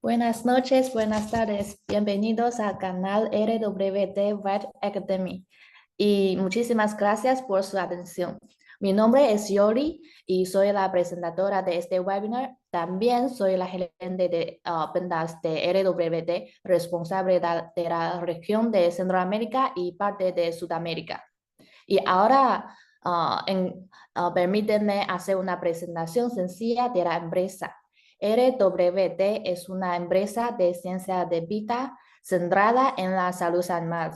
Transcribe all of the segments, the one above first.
Buenas noches, buenas tardes. Bienvenidos al canal RWT Vet Academy y muchísimas gracias por su atención. Mi nombre es Yori y soy la presentadora de este webinar. También soy la gerente de ventas de RWT, responsable de la región de Centroamérica y parte de Sudamérica. Y ahora permítanme hacer una presentación sencilla de la empresa. RWT es una empresa de ciencia de vida centrada en la salud animal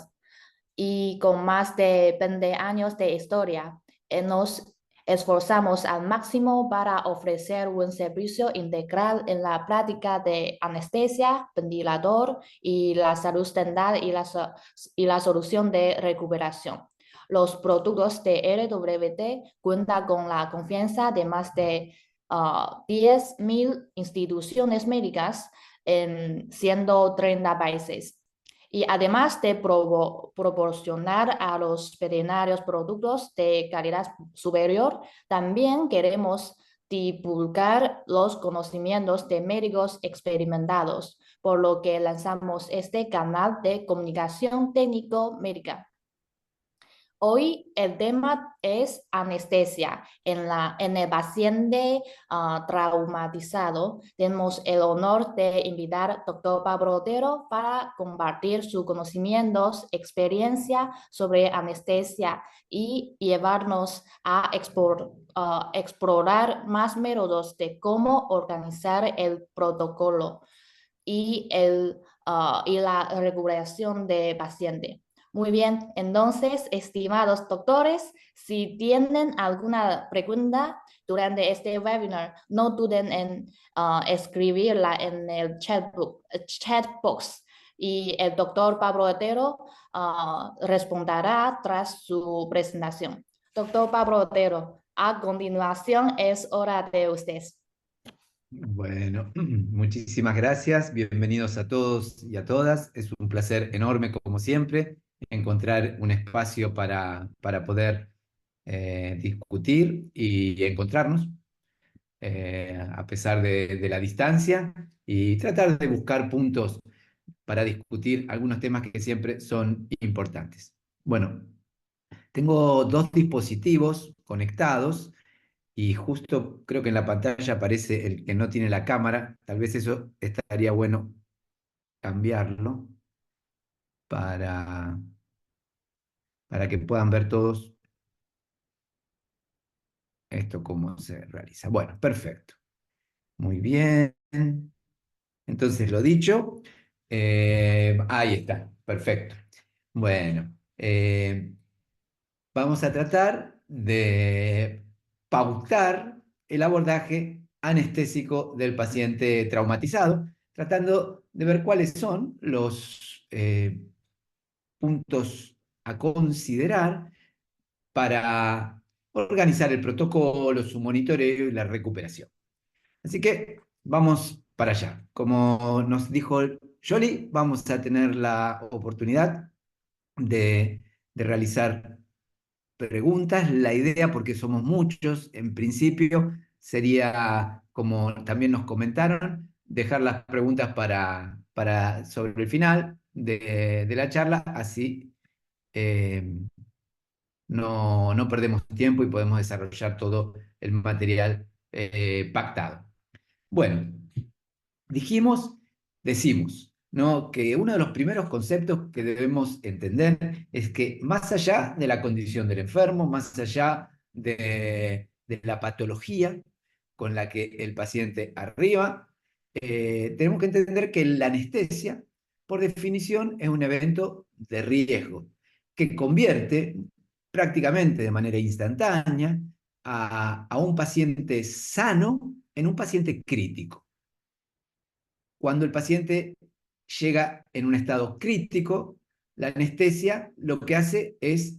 y con más de 20 años de historia. Nos esforzamos al máximo para ofrecer un servicio integral en la práctica de anestesia, ventilador y la salud dental y la solución de recuperación. Los productos de RWT cuentan con la confianza de más de 10.000 instituciones médicas en 130 países. Y además de proporcionar a los veterinarios productos de calidad superior, también queremos divulgar los conocimientos de médicos experimentados, por lo que lanzamos este canal de comunicación técnico-médica. Hoy el tema es anestesia. En el paciente traumatizado tenemos el honor de invitar al doctor Pablo Otero para compartir sus conocimientos, experiencia sobre anestesia y llevarnos a explorar más métodos de cómo organizar el protocolo y la recuperación de paciente. Muy bien, entonces, estimados doctores, si tienen alguna pregunta durante este webinar, no duden en escribirla en el chat box y el doctor Pablo Otero responderá tras su presentación. Doctor Pablo Otero, a continuación es hora de usted. Bueno, muchísimas gracias. Bienvenidos a todos y a todas. Es un placer enorme, como siempre, encontrar un espacio para poder discutir y encontrarnos, a pesar de la distancia, y tratar de buscar puntos para discutir algunos temas que siempre son importantes. Bueno, tengo dos dispositivos conectados. Y justo creo que en la pantalla aparece el que no tiene la cámara. Tal vez eso estaría bueno cambiarlo para, para que puedan ver todos esto cómo se realiza. Bueno, perfecto. Muy bien. Entonces, lo dicho, ahí está. Perfecto. Bueno, vamos a tratar de pautar el abordaje anestésico del paciente traumatizado, tratando de ver cuáles son los puntos a considerar para organizar el protocolo, su monitoreo y la recuperación. Así que vamos para allá. Como nos dijo Jolie, vamos a tener la oportunidad de realizar preguntas. La idea, porque somos muchos, en principio, sería, como también nos comentaron, dejar las preguntas sobre el final de la charla, así no perdemos tiempo y podemos desarrollar todo el material pactado. Bueno, decimos, ¿no? Que uno de los primeros conceptos que debemos entender es que más allá de la condición del enfermo, más allá de la patología con la que el paciente arriba, tenemos que entender que la anestesia, por definición, es un evento de riesgo que convierte prácticamente de manera instantánea a un paciente sano en un paciente crítico. Cuando el paciente llega en un estado crítico, la anestesia lo que hace es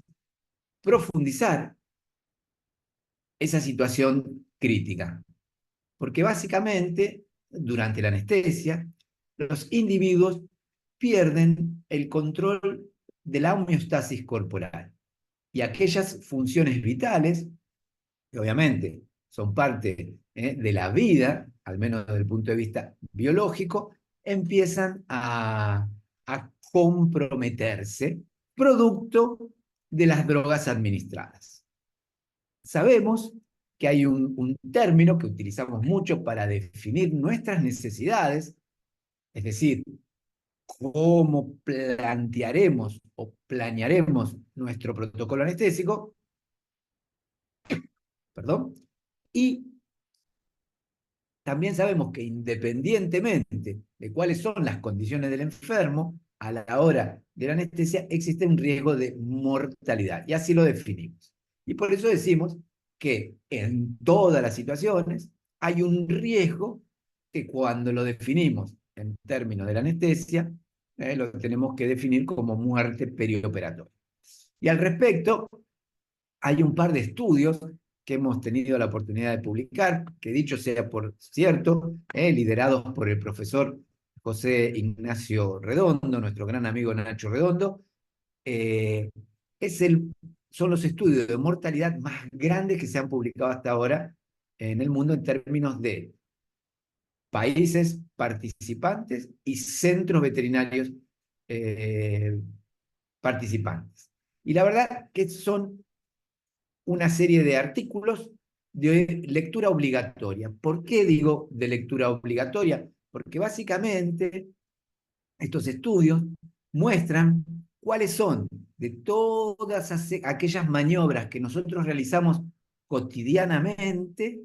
profundizar esa situación crítica. Porque básicamente, durante la anestesia, los individuos pierden el control de la homeostasis corporal y aquellas funciones vitales, que obviamente son parte de la vida, al menos desde el punto de vista biológico, empiezan a comprometerse producto de las drogas administradas. Sabemos que hay un término que utilizamos mucho para definir nuestras necesidades, es decir, cómo plantearemos o planearemos nuestro protocolo anestésico, perdón, y también sabemos que independientemente de cuáles son las condiciones del enfermo, a la hora de la anestesia existe un riesgo de mortalidad, y así lo definimos. Y por eso decimos que en todas las situaciones hay un riesgo que cuando lo definimos en términos de la anestesia, lo tenemos que definir como muerte perioperatoria. Y al respecto, hay un par de estudios que hemos tenido la oportunidad de publicar, que dicho sea por cierto, liderados por el profesor José Ignacio Redondo, nuestro gran amigo Nacho Redondo, eh, son los estudios de mortalidad más grandes que se han publicado hasta ahora en el mundo en términos de países participantes y centros veterinarios participantes. Y la verdad que son una serie de artículos de lectura obligatoria. ¿Por qué digo de lectura obligatoria? Porque básicamente estos estudios muestran cuáles son de todas aquellas maniobras que nosotros realizamos cotidianamente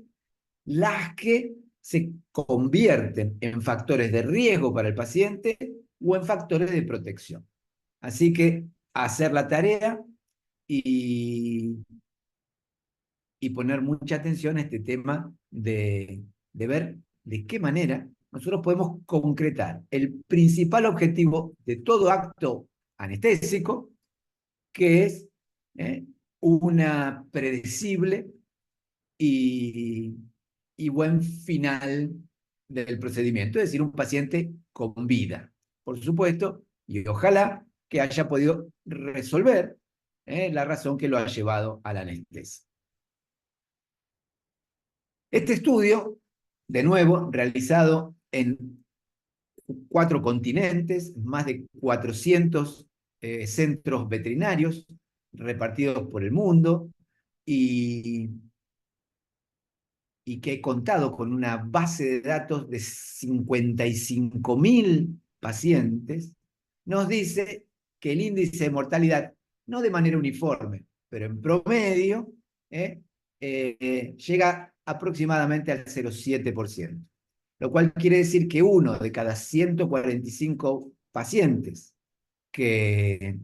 las que se convierten en factores de riesgo para el paciente o en factores de protección. Así que hacer la tarea y poner mucha atención a este tema de ver de qué manera nosotros podemos concretar el principal objetivo de todo acto anestésico, que es una predecible y, y buen final del procedimiento, es decir, un paciente con vida, por supuesto, y ojalá que haya podido resolver la razón que lo ha llevado a la anestesia. Este estudio, de nuevo, realizado en 4 continentes, más de 400 centros veterinarios repartidos por el mundo y, y que he contado con una base de datos de 55.000 pacientes, nos dice que el índice de mortalidad, no de manera uniforme, pero en promedio, llega aproximadamente al 0,7%, lo cual quiere decir que uno de cada 145 pacientes que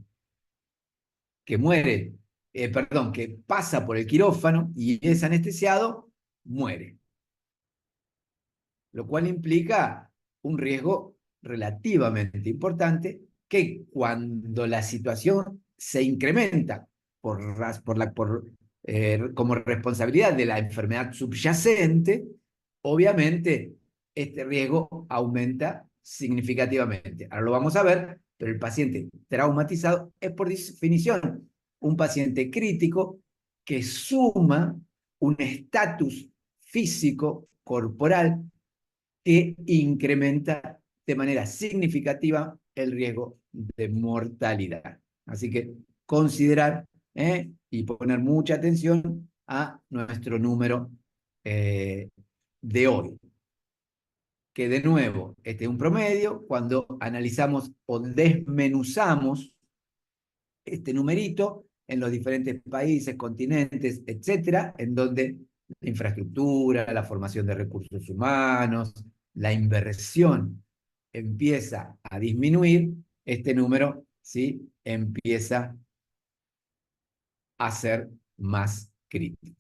muere, perdón, que pasa por el quirófano y es anestesiado, muere, lo cual implica un riesgo relativamente importante que cuando la situación se incrementa como responsabilidad de la enfermedad subyacente, obviamente este riesgo aumenta significativamente. Ahora lo vamos a ver, pero el paciente traumatizado es por definición un paciente crítico que suma un estatus físico corporal que incrementa de manera significativa el riesgo de mortalidad. Así que considerar y poner mucha atención a nuestro número de hoy. Que de nuevo, este es un promedio, cuando analizamos o desmenuzamos este numerito en los diferentes países, continentes, etcétera, en donde la infraestructura, la formación de recursos humanos, la inversión empieza a disminuir, este número ¿sí? Empieza a ser más crítico.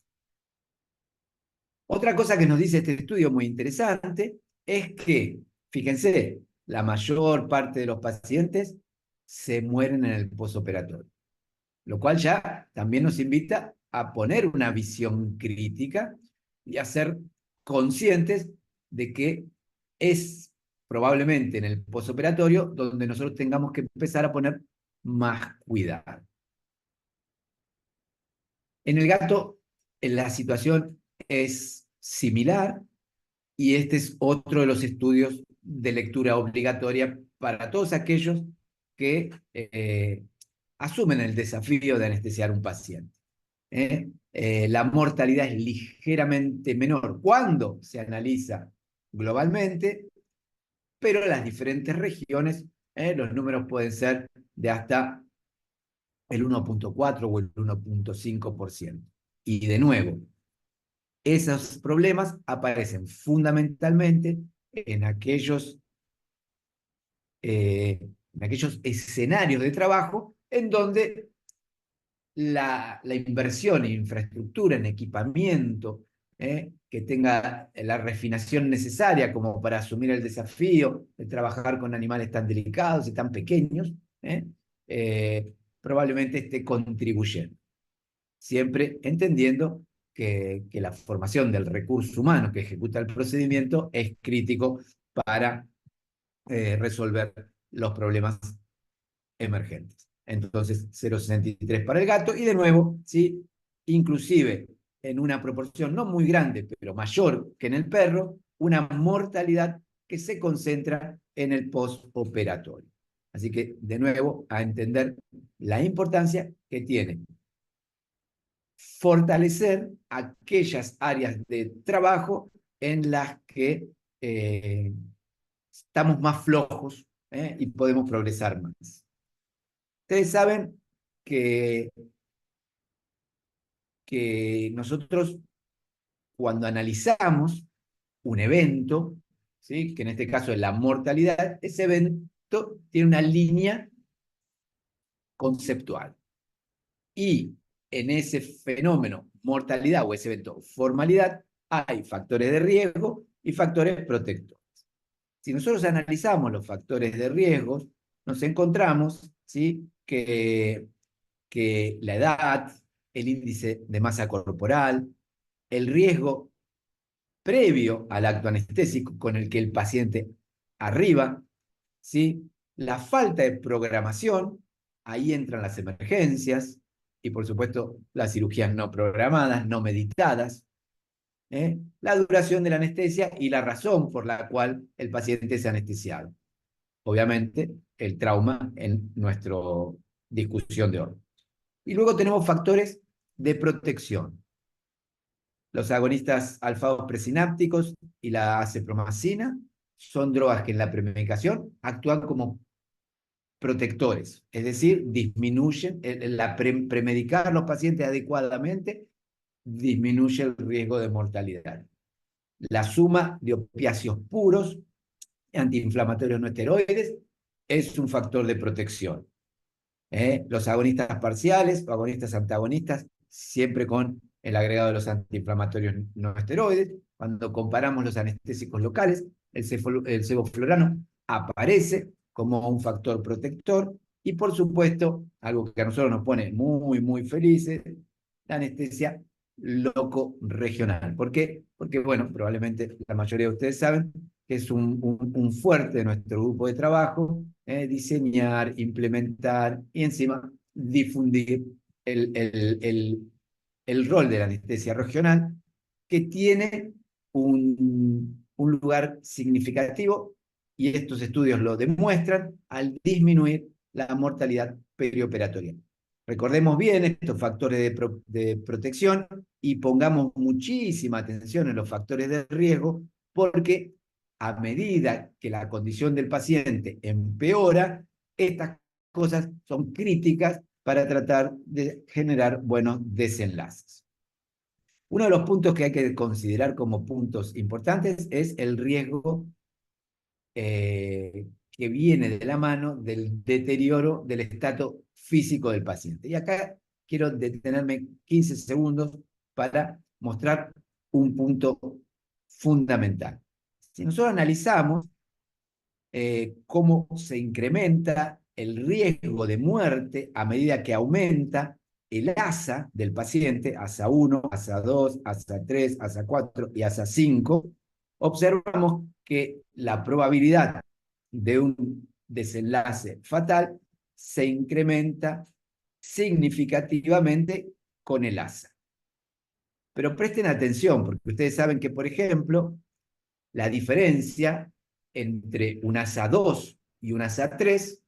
Otra cosa que nos dice este estudio muy interesante es que, fíjense, la mayor parte de los pacientes se mueren en el posoperatorio, lo cual ya también nos invita a poner una visión crítica y a ser conscientes de que es probablemente en el posoperatorio donde nosotros tengamos que empezar a poner más cuidado. En el gato, la situación es similar y este es otro de los estudios de lectura obligatoria para todos aquellos que asumen el desafío de anestesiar un paciente. La mortalidad es ligeramente menor cuando se analiza globalmente, pero en las diferentes regiones los números pueden ser de hasta el 1,4 o el 1,5%. Y de nuevo, esos problemas aparecen fundamentalmente en aquellos escenarios de trabajo en donde la inversión en infraestructura, en equipamiento, que tenga la refinación necesaria como para asumir el desafío de trabajar con animales tan delicados y tan pequeños, probablemente esté contribuyendo. Siempre entendiendo que la formación del recurso humano que ejecuta el procedimiento es crítico para resolver los problemas emergentes. Entonces, 0,63 para el gato y de nuevo, ¿sí? Inclusive en una proporción no muy grande, pero mayor que en el perro, una mortalidad que se concentra en el postoperatorio. Así que, de nuevo, a entender la importancia que tiene fortalecer aquellas áreas de trabajo en las que estamos más flojos y podemos progresar más. Ustedes saben que, que nosotros cuando analizamos un evento, ¿sí? Que en este caso es la mortalidad, ese evento tiene una línea conceptual. Y en ese fenómeno, mortalidad o ese evento, formalidad, hay factores de riesgo y factores protectores. Si nosotros analizamos los factores de riesgo, nos encontramos, ¿sí? que la edad, el índice de masa corporal, el riesgo previo al acto anestésico con el que el paciente arriba, ¿sí? La falta de programación, ahí entran las emergencias y por supuesto las cirugías no programadas, no meditadas, la duración de la anestesia y la razón por la cual el paciente es anestesiado. Obviamente, el trauma en nuestra discusión de hoy. Y luego tenemos factores de protección. Los agonistas alfa-2 presinápticos y la acepromacina son drogas que en la premedicación actúan como protectores, es decir, disminuyen, premedicar a los pacientes adecuadamente disminuye el riesgo de mortalidad. La suma de opiáceos puros, antiinflamatorios no esteroides, es un factor de protección. Los agonistas parciales o agonistas antagonistas, siempre con el agregado de los antiinflamatorios no esteroides. Cuando comparamos los anestésicos locales, el sevoflurano aparece como un factor protector y por supuesto, algo que a nosotros nos pone muy, muy felices, la anestesia loco-regional. ¿Por qué? Porque, bueno, probablemente la mayoría de ustedes saben que es un fuerte de nuestro grupo de trabajo, diseñar, implementar y encima difundir el rol de la anestesia regional, que tiene un lugar significativo, y estos estudios lo demuestran, al disminuir la mortalidad perioperatoria. Recordemos bien estos factores de protección y pongamos muchísima atención en los factores de riesgo, porque a medida que la condición del paciente empeora, estas cosas son críticas para tratar de generar buenos desenlaces. Uno de los puntos que hay que considerar como puntos importantes es el riesgo que viene de la mano del deterioro del estado físico del paciente. Y acá quiero detenerme 15 segundos para mostrar un punto fundamental. Si nosotros analizamos cómo se incrementa el riesgo de muerte a medida que aumenta el ASA del paciente, ASA 1, ASA 2, ASA 3, ASA 4 y ASA 5, observamos que la probabilidad de un desenlace fatal se incrementa significativamente con el ASA. Pero presten atención, porque ustedes saben que, por ejemplo, la diferencia entre un ASA2 y un ASA3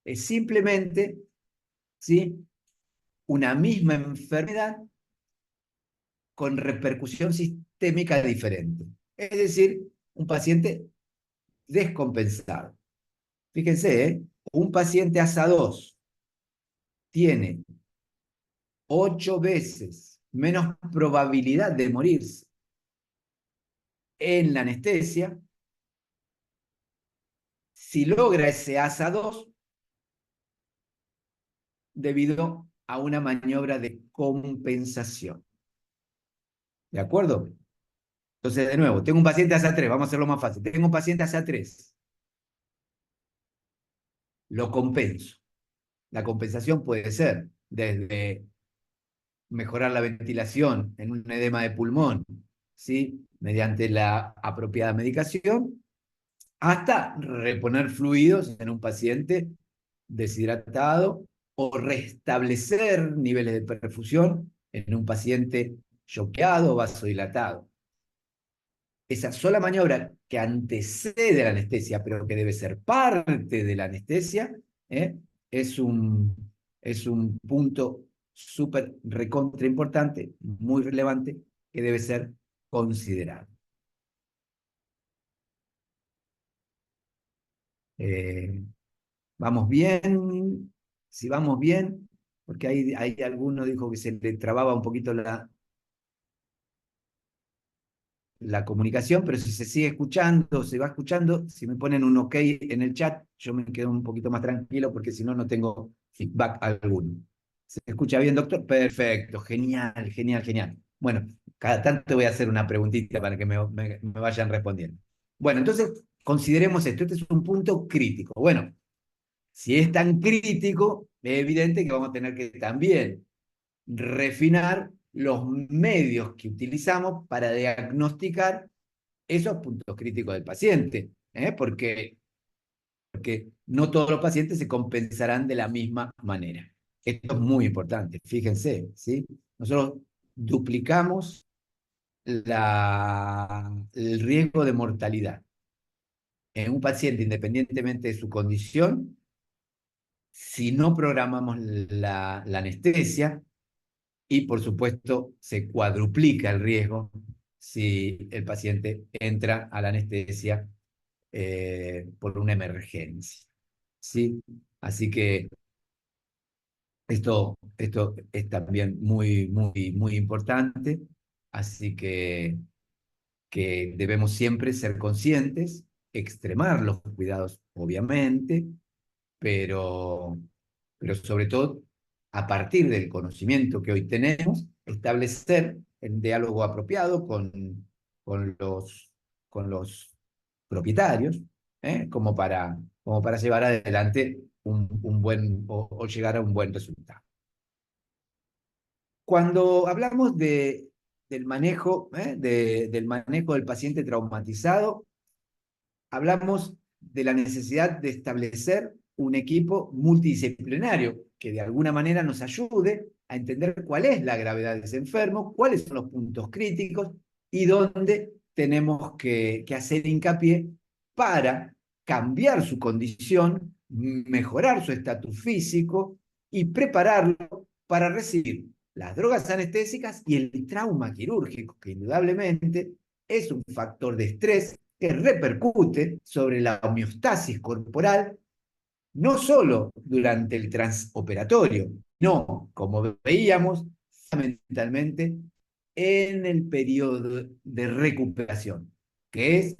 es simplemente, ¿sí?, una misma enfermedad con repercusión sistémica diferente. Es decir, un paciente descompensado. Fíjense, un paciente ASA2 tiene 8 veces menos probabilidad de morirse en la anestesia si logra ese ASA2 debido a una maniobra de compensación. ¿De acuerdo? Entonces, de nuevo, tengo un paciente ASA3, vamos a hacerlo más fácil. Tengo un paciente ASA3, lo compenso. La compensación puede ser desde mejorar la ventilación en un edema de pulmón, ¿sí?, mediante la apropiada medicación, hasta reponer fluidos en un paciente deshidratado o restablecer niveles de perfusión en un paciente choqueado o vasodilatado. Esa sola maniobra que antecede la anestesia, pero que debe ser parte de la anestesia, ¿eh?, es un punto súper recontra importante, muy relevante, que debe ser considerado. Eh, ¿Vamos bien? Si vamos bien, porque hay alguno dijo que se le trababa un poquito la comunicación, pero si se sigue escuchando, se va escuchando, si me ponen un OK en el chat, yo me quedo un poquito más tranquilo porque si no, no tengo feedback alguno. ¿Se escucha bien, doctor? Perfecto, genial, genial, genial. Bueno, cada tanto voy a hacer una preguntita para que me vayan respondiendo. Bueno, entonces, consideremos esto. Este es un punto crítico. Bueno, si es tan crítico, es evidente que vamos a tener que también refinar los medios que utilizamos para diagnosticar esos puntos críticos del paciente, porque no todos los pacientes se compensarán de la misma manera. Esto es muy importante, fíjense, ¿sí? Nosotros duplicamos el riesgo de mortalidad en un paciente independientemente de su condición si no programamos la anestesia, y por supuesto se cuadruplica el riesgo si el paciente entra a la anestesia por una emergencia, ¿sí? Así que esto es también muy, muy, muy importante, así que debemos siempre ser conscientes, extremar los cuidados, obviamente, pero, pero sobre todo, a partir del conocimiento que hoy tenemos, establecer el diálogo apropiado con los propietarios, como para llevar adelante un buen, o llegar a un buen resultado. Cuando hablamos del manejo, del manejo del paciente traumatizado, hablamos de la necesidad de establecer un equipo multidisciplinario que de alguna manera nos ayude a entender cuál es la gravedad de ese enfermo, cuáles son los puntos críticos y dónde tenemos que hacer hincapié para cambiar su condición, mejorar su estatus físico y prepararlo para recibir las drogas anestésicas y el trauma quirúrgico, que indudablemente es un factor de estrés que repercute sobre la homeostasis corporal, no solo durante el transoperatorio, no, como veíamos, fundamentalmente en el periodo de recuperación, que es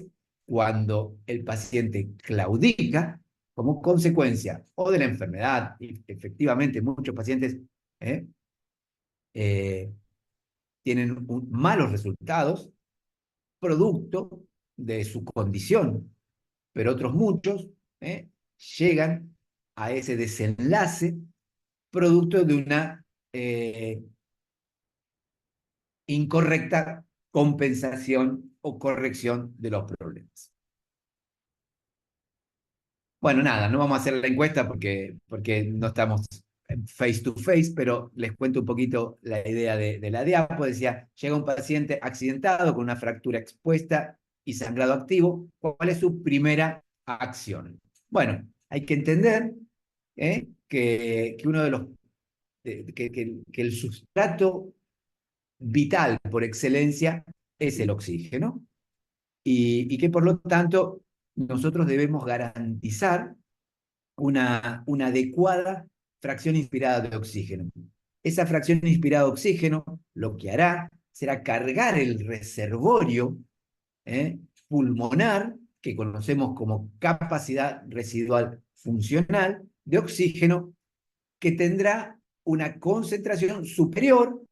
cuando el paciente claudica como consecuencia o de la enfermedad, y efectivamente muchos pacientes ¿eh? Eh, tienen malos resultados producto de su condición, pero otros muchos llegan a ese desenlace producto de una incorrecta compensación o corrección de los problemas. Bueno, nada, no vamos a hacer la encuesta porque no estamos face to face, pero les cuento un poquito la idea de la diapo. Decía, llega un paciente accidentado con una fractura expuesta y sangrado activo, ¿cuál es su primera acción? Bueno, hay que entender que uno de los que el sustrato vital por excelencia es el oxígeno y que por lo tanto nosotros debemos garantizar una adecuada fracción inspirada de oxígeno. Esa fracción inspirada de oxígeno lo que hará será cargar el reservorio pulmonar, que conocemos como capacidad residual funcional de oxígeno, que tendrá una concentración superior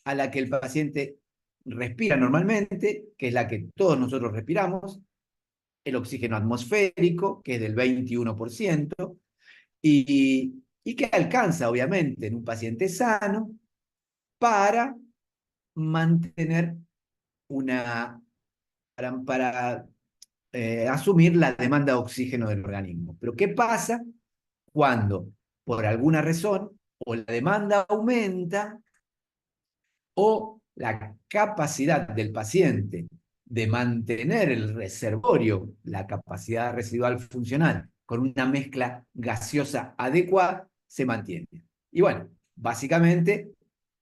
a la que el paciente respira normalmente, que es la que todos nosotros respiramos, el oxígeno atmosférico, que es del 21%, y que alcanza, obviamente, en un paciente sano para mantener una, para asumir la demanda de oxígeno del organismo. Pero ¿qué pasa cuando, por alguna razón, o la demanda aumenta o la capacidad del paciente de mantener el reservorio, la capacidad residual funcional, con una mezcla gaseosa adecuada, se mantiene? Y bueno, básicamente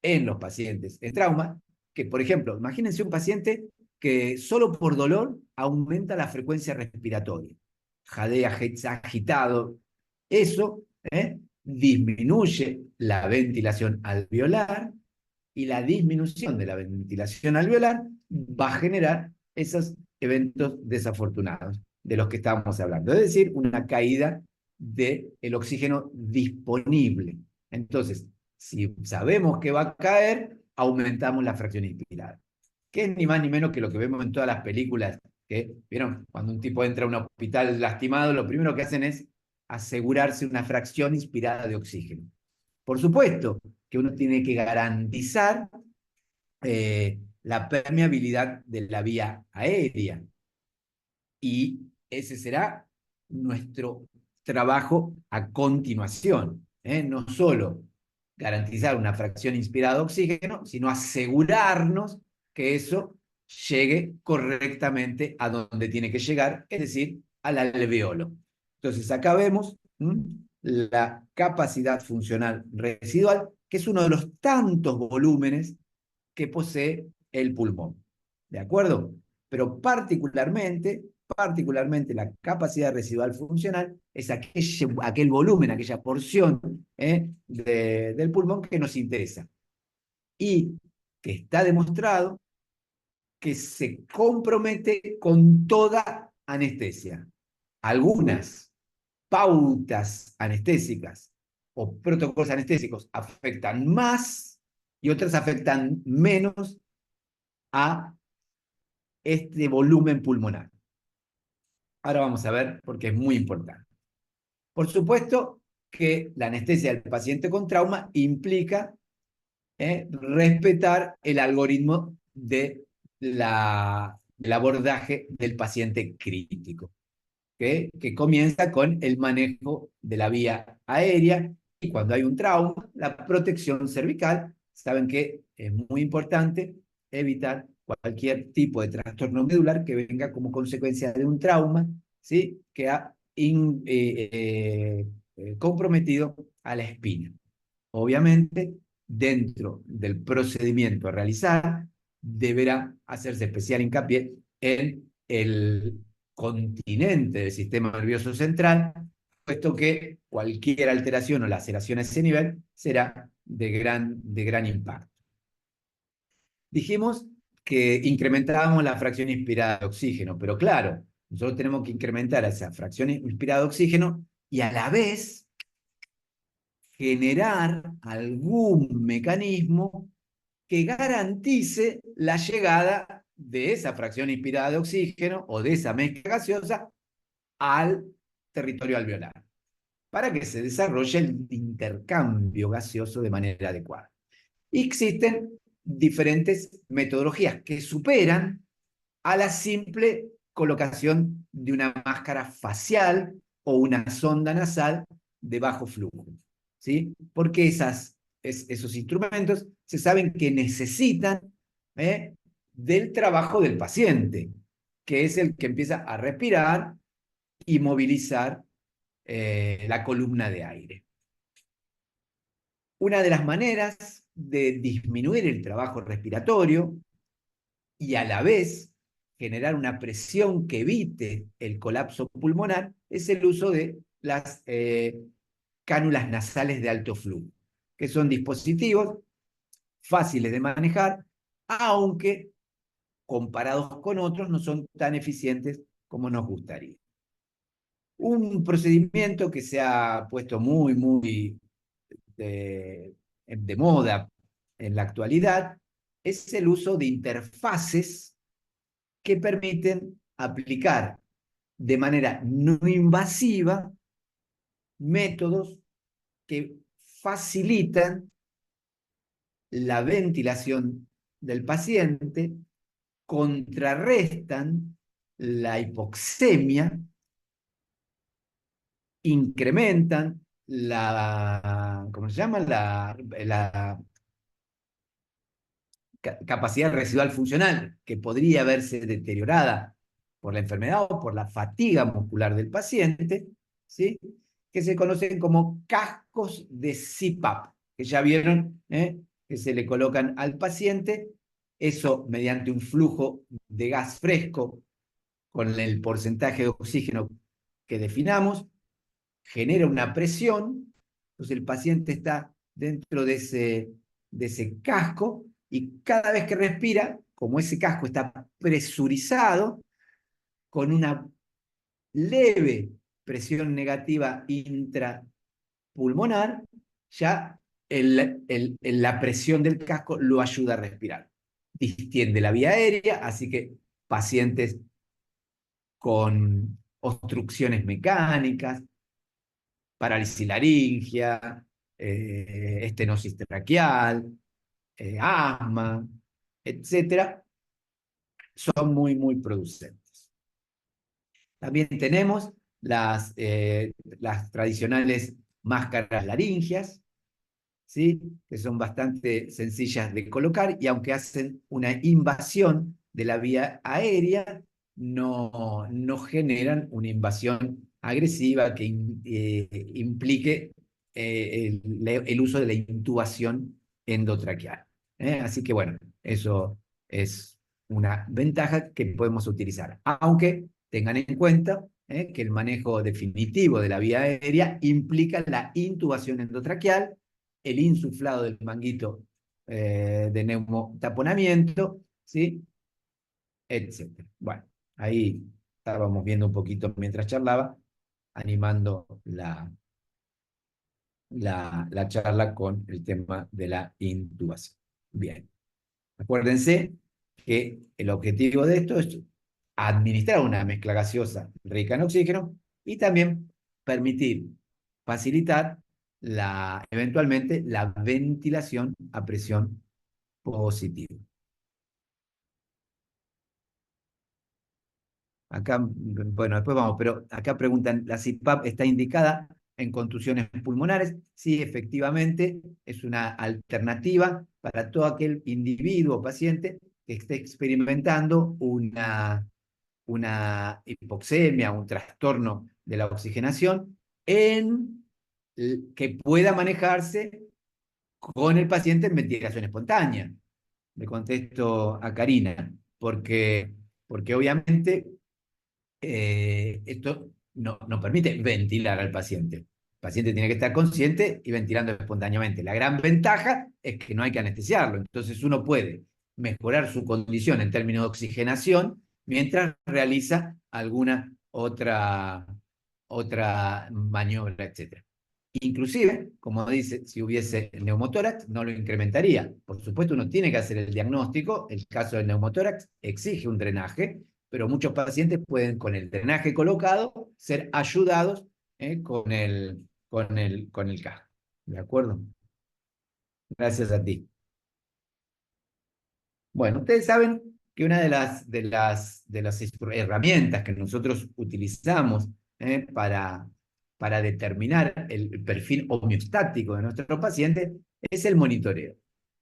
en los pacientes en trauma, que por ejemplo, imagínense un paciente que solo por dolor aumenta la frecuencia respiratoria, jadea, agitado, eso disminuye la ventilación alveolar, y la disminución de la ventilación alveolar va a generar esos eventos desafortunados de los que estábamos hablando, es decir, una caída del oxígeno disponible. Entonces, si sabemos que va a caer, aumentamos la fracción inspirada, que es ni más ni menos que lo que vemos en todas las películas, que, ¿vieron? Cuando un tipo entra a un hospital lastimado, lo primero que hacen es asegurarse una fracción inspirada de oxígeno. Por supuesto que uno tiene que garantizar la permeabilidad de la vía aérea, y ese será nuestro trabajo a continuación. No solo garantizar una fracción inspirada de oxígeno, sino asegurarnos que eso llegue correctamente a donde tiene que llegar, es decir, al alveolo. Entonces acá vemos la capacidad funcional residual, que es uno de los tantos volúmenes que posee el pulmón. ¿De acuerdo? Pero particularmente la capacidad residual funcional es aquel volumen, aquella porción del pulmón que nos interesa. Y que está demostrado que se compromete con toda anestesia. Algunas pautas anestésicas o protocolos anestésicos afectan más y otras afectan menos a este volumen pulmonar. Ahora vamos a ver porque es muy importante. Por supuesto que la anestesia del paciente con trauma implica respetar el algoritmo del abordaje del paciente crítico, que comienza con el manejo de la vía aérea, y cuando hay un trauma, la protección cervical. Saben que es muy importante evitar cualquier tipo de trastorno medular que venga como consecuencia de un trauma, ¿sí? Que ha comprometido a la espina. Obviamente, dentro del procedimiento a realizar, deberá hacerse especial hincapié en el continente del sistema nervioso central, puesto que cualquier alteración o laceración a ese nivel será de gran impacto. Dijimos que incrementábamos la fracción inspirada de oxígeno, pero claro, nosotros tenemos que incrementar esa fracción inspirada de oxígeno y a la vez generar algún mecanismo que garantice la llegada de esa fracción inspirada de oxígeno o de esa mezcla gaseosa al territorio alveolar, para que se desarrolle el intercambio gaseoso de manera adecuada. Y existen diferentes metodologías que superan a la simple colocación de una máscara facial o una sonda nasal de bajo flujo, ¿sí? Porque esos instrumentos se saben que necesitan del trabajo del paciente. que es el que empieza a respirar y movilizar la columna de aire. Una de las maneras de disminuir el trabajo respiratorio y a la vez generar una presión que evite el colapso pulmonar es el uso de las cánulas nasales de alto flujo, que son dispositivos fáciles de manejar, aunque comparados con otros no son tan eficientes como nos gustaría. Un procedimiento que se ha puesto muy de moda en la actualidad es el uso de interfaces que permiten aplicar de manera no invasiva métodos que facilitan la ventilación del paciente, contrarrestan la hipoxemia, incrementan ¿cómo se llama? La capacidad residual funcional que podría verse deteriorada por la enfermedad o por la fatiga muscular del paciente, ¿sí? Que se conocen como cascos de CPAP, que ya vieron, que se le colocan al paciente, eso mediante un flujo de gas fresco con el porcentaje de oxígeno que definamos, genera una presión, entonces el paciente está dentro de ese casco y cada vez que respira, como ese casco está presurizado, con una leve presión negativa intrapulmonar, ya la presión del casco lo ayuda a respirar. Distiende la vía aérea, así que pacientes con obstrucciones mecánicas, parálisis laringia, estenosis traqueal, asma, etcétera, son muy producentes. También tenemos las tradicionales máscaras laringias, ¿sí? Que son bastante sencillas de colocar y aunque hacen una invasión de la vía aérea, no generan una invasión agresiva que implique el uso de la intubación endotraqueal. Así que bueno, eso es una ventaja que podemos utilizar, aunque tengan en cuenta que el manejo definitivo de la vía aérea implica la intubación endotraqueal, el insuflado del manguito de neumotaponamiento, ¿sí? Etcétera. Bueno, ahí estábamos viendo un poquito mientras charlaba, animando la charla con el tema de la intubación. Bien, acuérdense que el objetivo de esto es administrar una mezcla gaseosa rica en oxígeno y también permitir facilitar eventualmente la ventilación a presión positiva. Acá, bueno, después vamos, pero acá preguntan, ¿la CPAP está indicada en contusiones pulmonares? Sí, efectivamente, es una alternativa para todo aquel individuo o paciente que esté experimentando una hipoxemia, un trastorno de la oxigenación, que pueda manejarse con el paciente en ventilación espontánea. Le contesto a Karina, porque obviamente esto no permite ventilar al paciente. El paciente tiene que estar consciente y ventilando espontáneamente. La gran ventaja es que no hay que anestesiarlo, entonces uno puede mejorar su condición en términos de oxigenación mientras realiza alguna otra maniobra, etc. Inclusive, como dice, si hubiese neumotórax, no lo incrementaría. Por supuesto, uno tiene que hacer el diagnóstico. El caso del neumotórax exige un drenaje, pero muchos pacientes pueden, con el drenaje colocado, ser ayudados con el casco. ¿De acuerdo? Gracias a ti. Bueno, ustedes saben que una de las herramientas que nosotros utilizamos para determinar el perfil homeostático de nuestros pacientes es el monitoreo,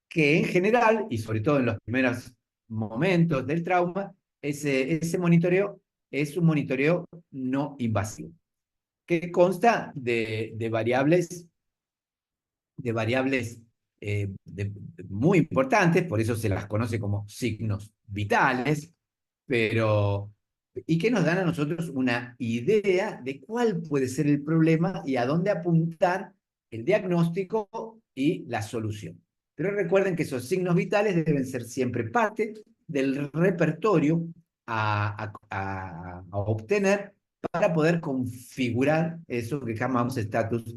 que en general, y sobre todo en los primeros momentos del trauma, ese monitoreo es un monitoreo no invasivo, que consta de variables muy importantes, por eso se las conoce como signos vitales, pero, y que nos dan a nosotros una idea de cuál puede ser el problema y a dónde apuntar el diagnóstico y la solución. Pero recuerden que esos signos vitales deben ser siempre parte del repertorio a obtener para poder configurar eso que llamamos estatus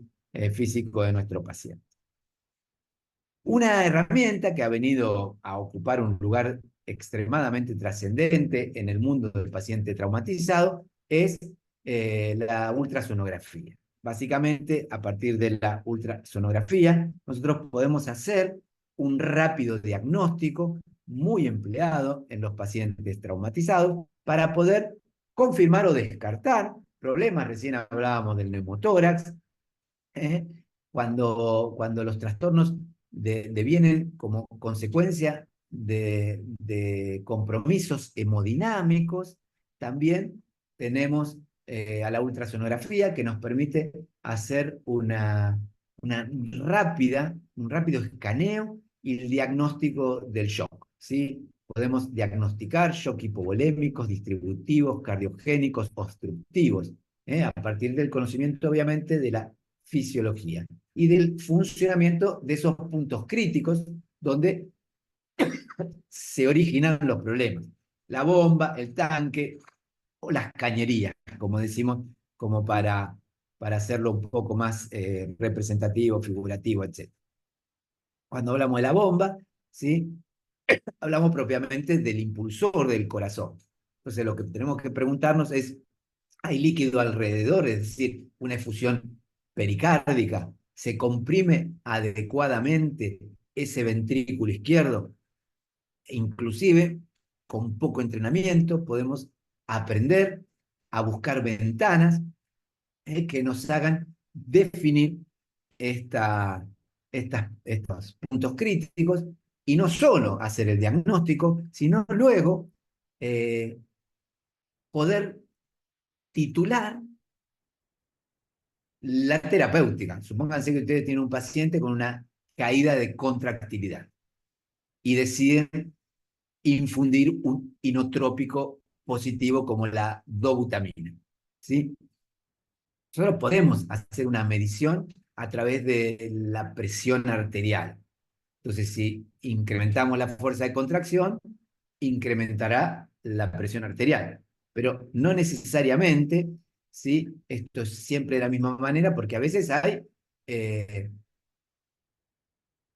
físico de nuestro paciente. Una herramienta que ha venido a ocupar un lugar extremadamente trascendente en el mundo del paciente traumatizado es la ultrasonografía. Básicamente, a partir de la ultrasonografía, nosotros podemos hacer un rápido diagnóstico muy empleado en los pacientes traumatizados para poder confirmar o descartar problemas. Recién hablábamos del neumotórax, ¿eh? Cuando los trastornos devienen como consecuencia de compromisos hemodinámicos, también tenemos a la ultrasonografía que nos permite hacer un rápido escaneo y el diagnóstico del shock, ¿sí? Podemos diagnosticar shock hipovolémicos, distributivos, cardiogénicos, obstructivos, a partir del conocimiento, obviamente, de la fisiología y del funcionamiento de esos puntos críticos donde se originan los problemas. La bomba, el tanque o las cañerías, como decimos, como para hacerlo un poco más representativo, figurativo, etc. Cuando hablamos de la bomba, ¿sí? Hablamos propiamente del impulsor del corazón. Entonces lo que tenemos que preguntarnos es, ¿hay líquido alrededor? Es decir, una efusión pericárdica. ¿Se comprime adecuadamente ese ventrículo izquierdo? Inclusive, con poco entrenamiento, podemos aprender a buscar ventanas que nos hagan definir estos puntos críticos y no solo hacer el diagnóstico, sino luego eh, poder titular la terapéutica. Supónganse que ustedes tienen un paciente con una caída de contractilidad y deciden infundir un inotrópico positivo como la dobutamina, ¿sí? Solo podemos hacer una medición a través de la presión arterial. Entonces, si incrementamos la fuerza de contracción, incrementará la presión arterial. Pero no necesariamente, ¿sí? Esto es siempre de la misma manera, porque a veces hay eh,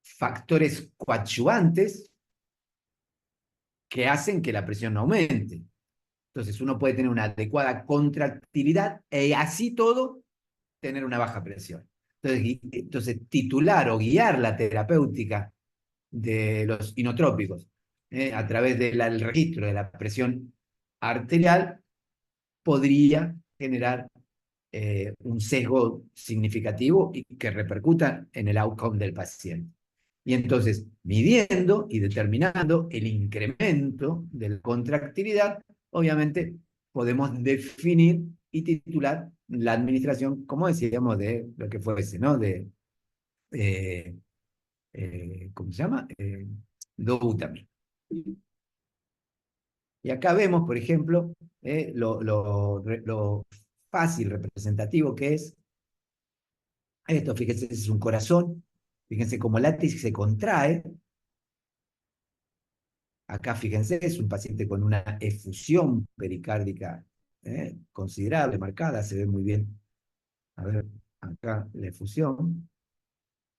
factores coadyuvantes que hacen que la presión no aumente. Entonces, uno puede tener una adecuada contractilidad y así todo tener una baja presión. Entonces, titular o guiar la terapéutica de los inotrópicos a través del registro de la presión arterial podría generar un sesgo significativo y que repercuta en el outcome del paciente. Y entonces, midiendo y determinando el incremento de la contractilidad, obviamente podemos definir y titular la administración, como decíamos, de lo que fuese, ¿no? Eh, ¿Cómo se llama? Dobutamina. Y acá vemos, por ejemplo, lo fácil representativo que es esto. Fíjense, es un corazón. Fíjense cómo late y se contrae. Acá, fíjense, es un paciente con una efusión pericárdica considerable, marcada. Se ve muy bien. A ver, acá la efusión.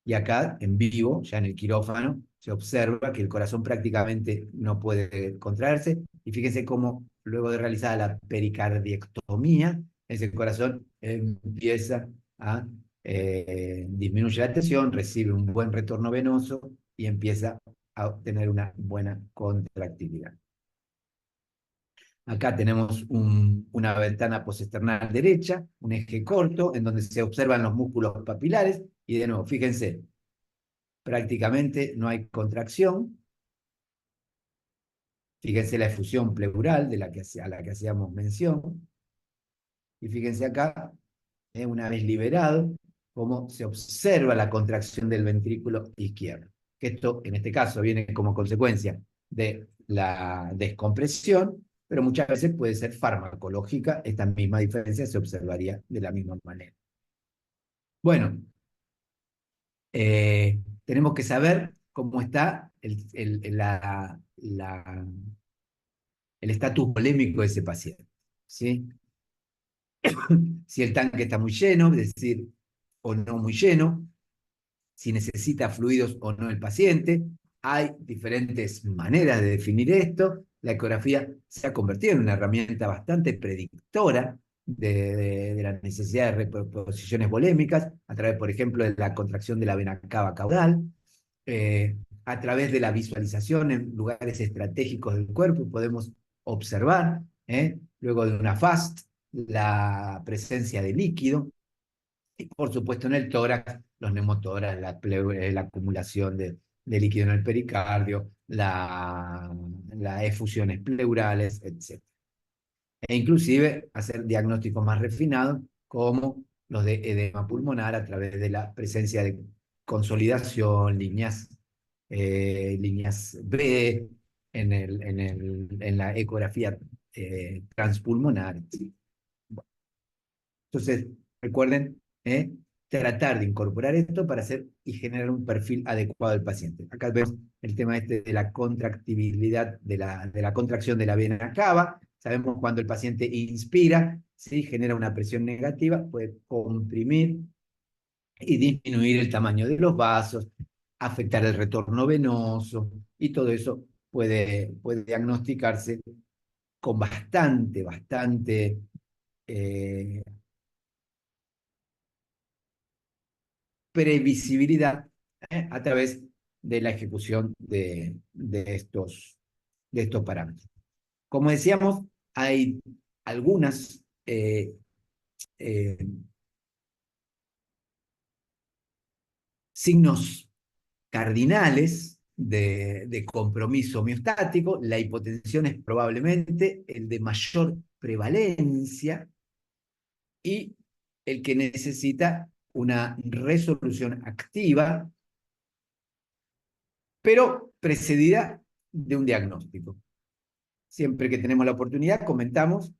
Y acá, en vivo, ya en el quirófano, se observa que el corazón prácticamente no puede contraerse. Y fíjense cómo, luego de realizada la pericardiectomía, ese corazón empieza a disminuir la tensión, recibe un buen retorno venoso y empieza a obtener una buena contractilidad. Acá tenemos una ventana postesternal derecha, un eje corto, en donde se observan los músculos papilares. Y de nuevo, fíjense, prácticamente no hay contracción. Fíjense la efusión pleural a la que hacíamos mención. Y fíjense acá, una vez liberado, cómo se observa la contracción del ventrículo izquierdo. Que esto, en este caso, viene como consecuencia de la descompresión, pero muchas veces puede ser farmacológica. Esta misma diferencia se observaría de la misma manera. Bueno, tenemos que saber cómo está el estatus polémico de ese paciente, ¿sí? Si el tanque está muy lleno, es decir, o no muy lleno, si necesita fluidos o no el paciente. Hay diferentes maneras de definir esto. La ecografía se ha convertido en una herramienta bastante predictora de la necesidad de reposiciones volémicas, a través, por ejemplo, de la contracción de la vena cava caudal, a través de la visualización en lugares estratégicos del cuerpo, podemos observar, luego de una FAST, la presencia de líquido, y por supuesto en el tórax, los neumotórax, la acumulación de líquido en el pericardio, las efusiones pleurales, etc. E inclusive hacer diagnósticos más refinados como los de edema pulmonar a través de la presencia de consolidación, líneas B en la ecografía transpulmonar, etc. Entonces, recuerden, tratar de incorporar esto para hacer y generar un perfil adecuado del paciente. Acá vemos el tema este de la contractibilidad, de la contracción de la vena cava. Sabemos cuando el paciente inspira, ¿sí? Genera una presión negativa, puede comprimir y disminuir el tamaño de los vasos, afectar el retorno venoso, y todo eso puede diagnosticarse con bastante eh, previsibilidad, a través de la ejecución de estos parámetros. Como decíamos, hay algunas eh, signos cardinales de compromiso homeostático. La hipotensión es probablemente el de mayor prevalencia y el que necesita una resolución activa, pero precedida de un diagnóstico. Siempre que tenemos la oportunidad, comentamos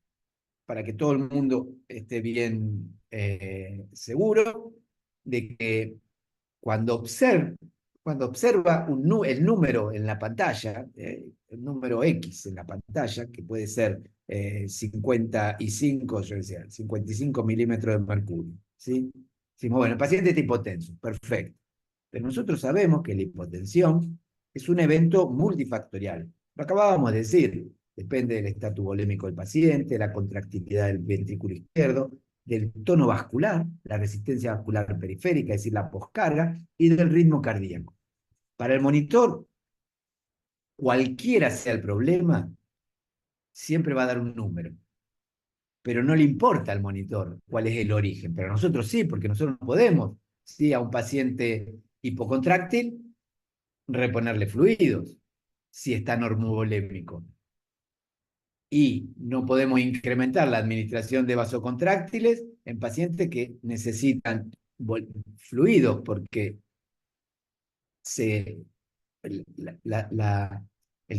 para que todo el mundo esté bien seguro de que cuando, cuando observa el número en la pantalla, el número X en la pantalla, que puede ser 55, yo decía, 55 milímetros de mercurio, ¿sí? Decimos, bueno, el paciente está hipotenso, perfecto. Pero nosotros sabemos que la hipotensión es un evento multifactorial. Lo acabábamos de decir, depende del estatus volémico del paciente, la contractilidad del ventrículo izquierdo, del tono vascular, la resistencia vascular periférica, es decir, la poscarga, y del ritmo cardíaco. Para el monitor, cualquiera sea el problema, siempre va a dar un número, pero no le importa al monitor cuál es el origen, pero a nosotros sí, porque nosotros no podemos, ¿sí? A un paciente hipocontráctil, reponerle fluidos, si está normovolémico. Y no podemos incrementar la administración de vasocontráctiles en pacientes que necesitan fluidos porque se, el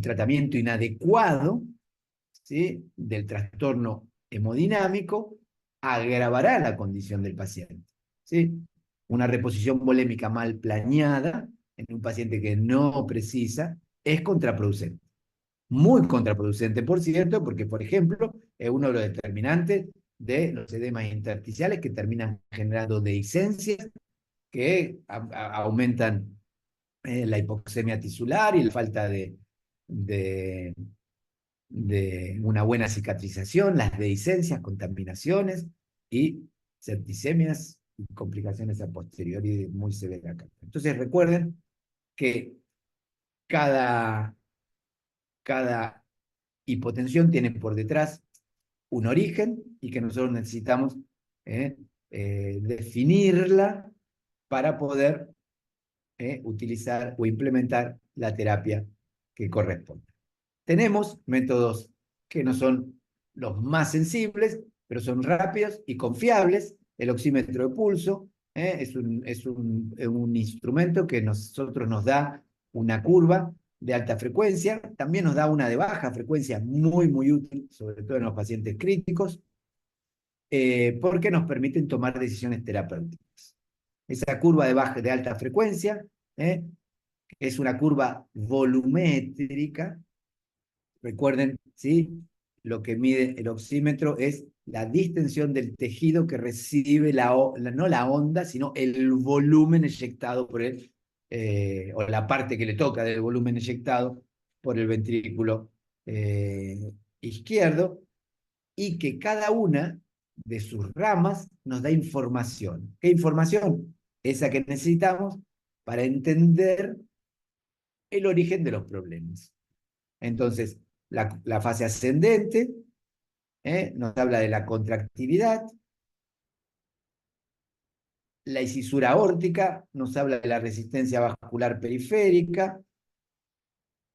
tratamiento inadecuado, ¿sí? Del trastorno hemodinámico agravará la condición del paciente, ¿sí? Una reposición volémica mal planeada en un paciente que no precisa es contraproducente. Muy contraproducente, por cierto, porque, por ejemplo, es uno de los determinantes de los edemas intersticiales que terminan generando dehiscencias que aumentan la hipoxemia tisular y la falta de, de una buena cicatrización, las dehiscencias, contaminaciones y septicemias y complicaciones a posteriori muy severas. Entonces recuerden que cada, cada hipotensión tiene por detrás un origen y que nosotros necesitamos definirla para poder utilizar o implementar la terapia que corresponde. Tenemos métodos que no son los más sensibles, pero son rápidos y confiables. El oxímetro de pulso es un instrumento que nosotros nos da una curva de alta frecuencia, también nos da una de baja frecuencia muy, muy útil, sobre todo en los pacientes críticos, porque nos permiten tomar decisiones terapéuticas. Esa curva de alta frecuencia es una curva volumétrica. Recuerden, ¿sí? Lo que mide el oxímetro es la distensión del tejido que recibe no la onda, sino el volumen eyectado por él, o la parte que le toca del volumen eyectado por el ventrículo izquierdo, y que cada una de sus ramas nos da información. ¿Qué información? Esa que necesitamos para entender el origen de los problemas. Entonces, la fase ascendente nos habla de la contractilidad, la incisura aórtica nos habla de la resistencia vascular periférica,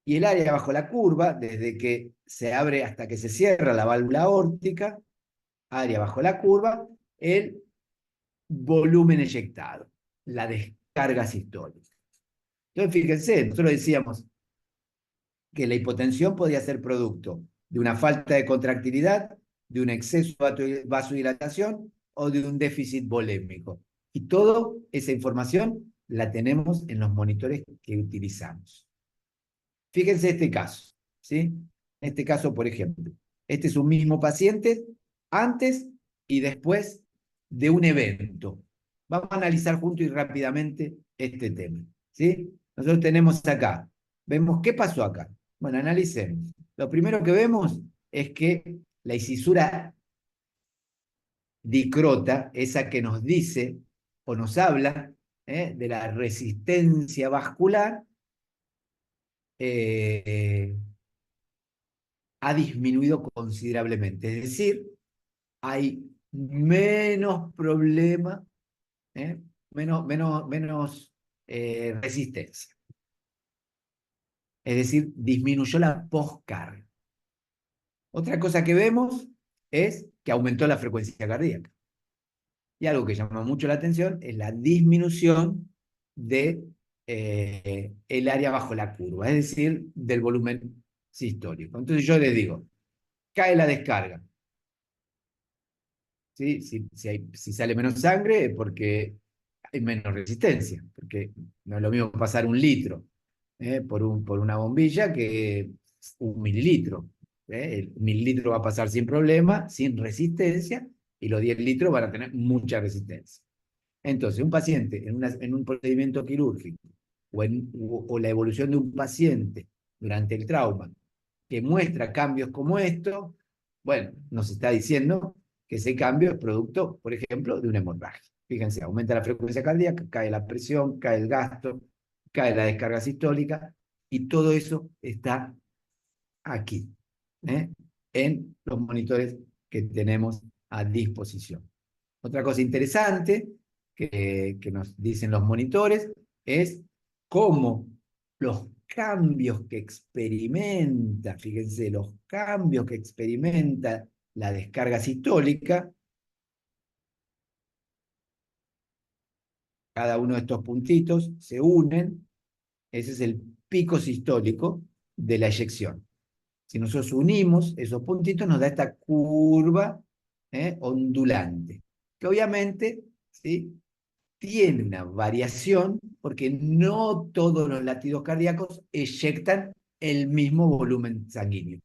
y el área bajo la curva, desde que se abre hasta que se cierra la válvula aórtica, área bajo la curva, el volumen eyectado, la descarga sistólica. Entonces, fíjense, nosotros decíamos que la hipotensión podía ser producto de una falta de contractilidad, de un exceso de vasodilatación o de un déficit volémico. Y toda esa información la tenemos en los monitores que utilizamos. Fíjense este caso, ¿sí? En este caso, por ejemplo, este es un mismo paciente antes y después de un evento. Vamos a analizar juntos y rápidamente este tema, ¿sí? Nosotros tenemos acá, vemos qué pasó acá. Bueno, analicemos. Lo primero que vemos es que la incisura dicrota, esa que nos dice o nos habla de la resistencia vascular, ha disminuido considerablemente. Es decir, hay menos problema, menos resistencia. Es decir, disminuyó la poscarga. Otra cosa que vemos es que aumentó la frecuencia cardíaca. Y algo que llama mucho la atención es la disminución de el área bajo la curva, es decir, del volumen sistólico. Entonces yo les digo, cae la descarga. ¿Sí? Si sale menos sangre es porque hay menos resistencia, porque no es lo mismo pasar 1 litro por una bombilla que 1 mililitro. El mililitro va a pasar sin problema, sin resistencia, y los 10 litros van a tener mucha resistencia. Entonces, un paciente en un procedimiento quirúrgico o la evolución de un paciente durante el trauma que muestra cambios como esto, bueno, nos está diciendo que ese cambio es producto, por ejemplo, de una hemorragia. Fíjense, aumenta la frecuencia cardíaca, cae la presión, cae el gasto, cae la descarga sistólica, y todo eso está aquí, en los monitores que tenemos a disposición. Otra cosa interesante que nos dicen los monitores es cómo los cambios que experimenta, fíjense, los cambios que experimenta la descarga sistólica, cada uno de estos puntitos se unen, ese es el pico sistólico de la eyección. Si nosotros unimos esos puntitos, nos da esta curva ondulante, que obviamente, ¿sí?, tiene una variación porque no todos los latidos cardíacos eyectan el mismo volumen sanguíneo.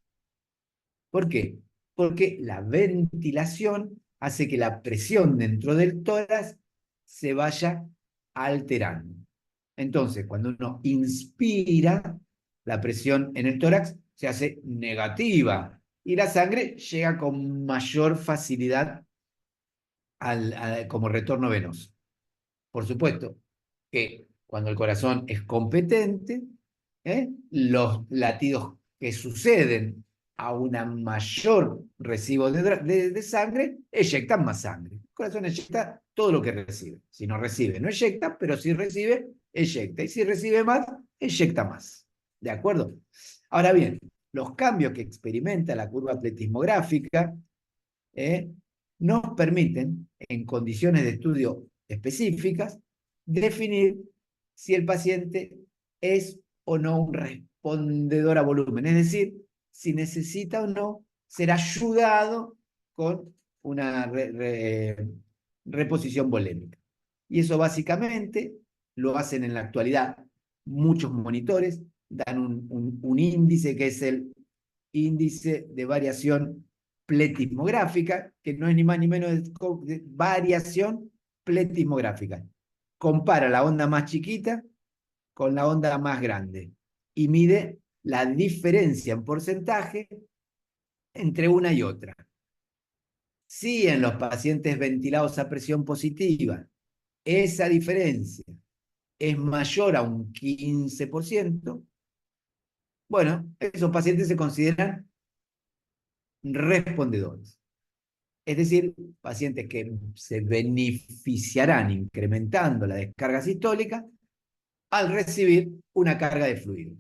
¿Por qué? Porque la ventilación hace que la presión dentro del tórax se vaya alterando. Entonces, cuando uno inspira, la presión en el tórax se hace negativa y la sangre llega con mayor facilidad como retorno venoso. Por supuesto que cuando el corazón es competente, los latidos que suceden a un mayor recibo de sangre, eyectan más sangre. El corazón eyecta todo lo que recibe. Si no recibe, no eyecta, pero si recibe, eyecta. Y si recibe más, eyecta más. ¿De acuerdo? Ahora bien, los cambios que experimenta la curva pletismográfica nos permiten, en condiciones de estudio específicas, definir si el paciente es o no un respondedor a volumen, es decir, si necesita o no ser ayudado con una reposición volémica. Y eso básicamente lo hacen en la actualidad muchos monitores, dan un índice que es el índice de variación pletismográfica, que no es ni más ni menos de variación pletismográfica. Compara la onda más chiquita con la onda más grande y mide la diferencia en porcentaje entre una y otra. Si en los pacientes ventilados a presión positiva esa diferencia es mayor a un 15%, bueno, esos pacientes se consideran respondedores. Es decir, pacientes que se beneficiarán incrementando la descarga sistólica al recibir una carga de fluido.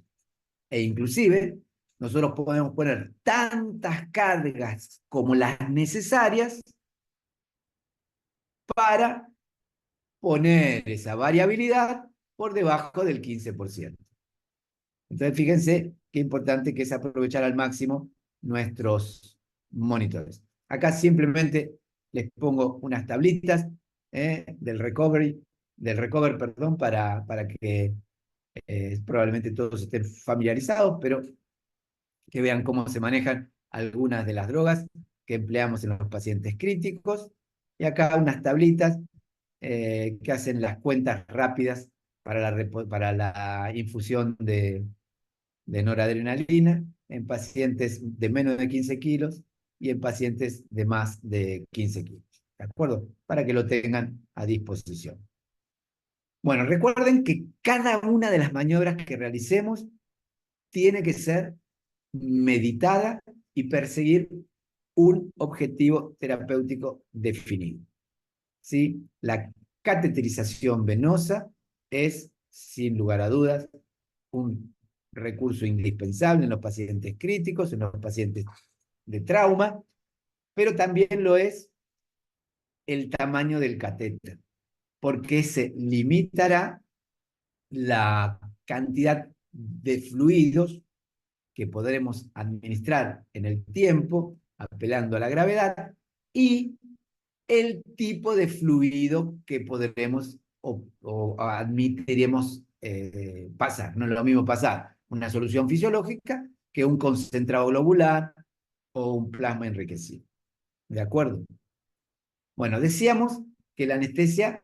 E inclusive, nosotros podemos poner tantas cargas como las necesarias para poner esa variabilidad por debajo del 15%. Entonces, fíjense qué importante que es aprovechar al máximo nuestros monitores. Acá simplemente les pongo unas tablitas del recover, perdón, para que probablemente todos estén familiarizados, pero que vean cómo se manejan algunas de las drogas que empleamos en los pacientes críticos. Y acá unas tablitas que hacen las cuentas rápidas para la infusión de noradrenalina en pacientes de menos de 15 kilos y en pacientes de más de 15 kilos. ¿De acuerdo? Para que lo tengan a disposición. Bueno, recuerden que cada una de las maniobras que realicemos tiene que ser meditada y perseguir un objetivo terapéutico definido. ¿Sí? La cateterización venosa es, sin lugar a dudas, un recurso indispensable en los pacientes críticos, en los pacientes de trauma, pero también lo es el tamaño del catéter, porque se limitará la cantidad de fluidos que podremos administrar en el tiempo, apelando a la gravedad, y el tipo de fluido que podremos o admitiremos pasar. No es lo mismo pasar una solución fisiológica que un concentrado globular o un plasma enriquecido. ¿De acuerdo? Bueno, decíamos que la anestesia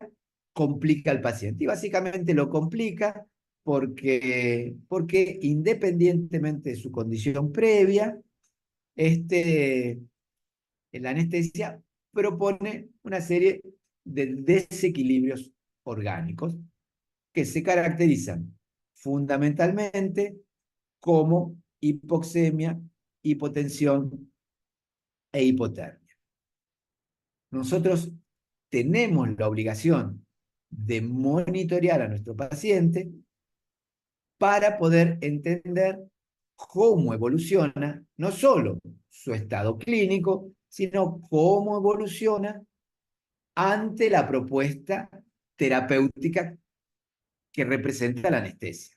complica al paciente y básicamente lo complica porque independientemente de su condición previa, la anestesia propone una serie de desequilibrios orgánicos que se caracterizan fundamentalmente como hipoxemia, hipotensión e hipotermia. Nosotros tenemos la obligación de monitorear a nuestro paciente para poder entender cómo evoluciona no solo su estado clínico, sino cómo evoluciona ante la propuesta terapéutica que representa la anestesia.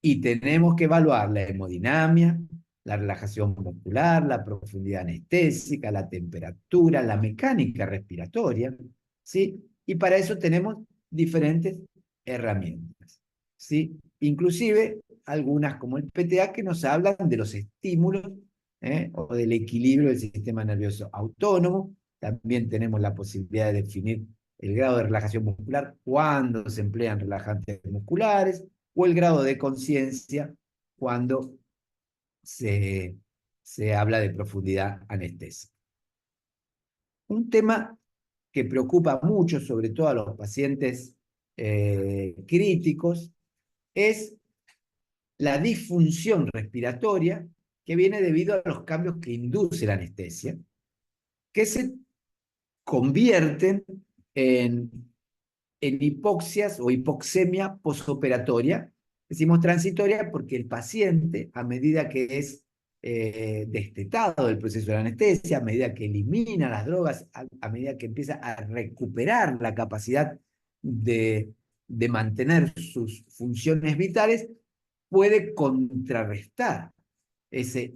Y tenemos que evaluar la hemodinamia, la relajación muscular, la profundidad anestésica, la temperatura, la mecánica respiratoria, ¿sí? Y para eso tenemos diferentes herramientas, ¿sí? Inclusive algunas como el PTA que nos hablan de los estímulos o del equilibrio del sistema nervioso autónomo. También tenemos la posibilidad de definir el grado de relajación muscular cuando se emplean relajantes musculares o el grado de conciencia cuando se habla de profundidad anestésica. Un tema que preocupa mucho, sobre todo a los pacientes críticos, es la disfunción respiratoria que viene debido a los cambios que induce la anestesia, que se convierten en hipoxias o hipoxemia posoperatoria. Decimos transitoria porque el paciente, a medida que es destetado del proceso de la anestesia, a medida que elimina las drogas, a medida que empieza a recuperar la capacidad de mantener sus funciones vitales, puede contrarrestar ese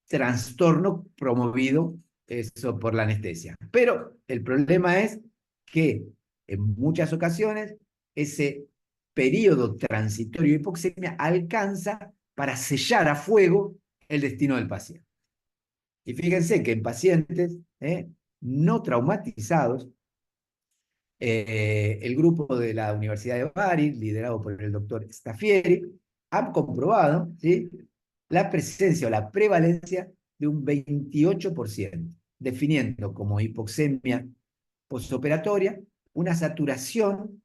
trastorno promovido eso por la anestesia. Pero el problema es que en muchas ocasiones ese periodo transitorio de hipoxemia alcanza para sellar a fuego el destino del paciente. Y fíjense que en pacientes no traumatizados, el grupo de la Universidad de Bari, liderado por el doctor Staffieri, ha comprobado, ¿sí?, la presencia o la prevalencia de un 28%, definiendo como hipoxemia postoperatoria una saturación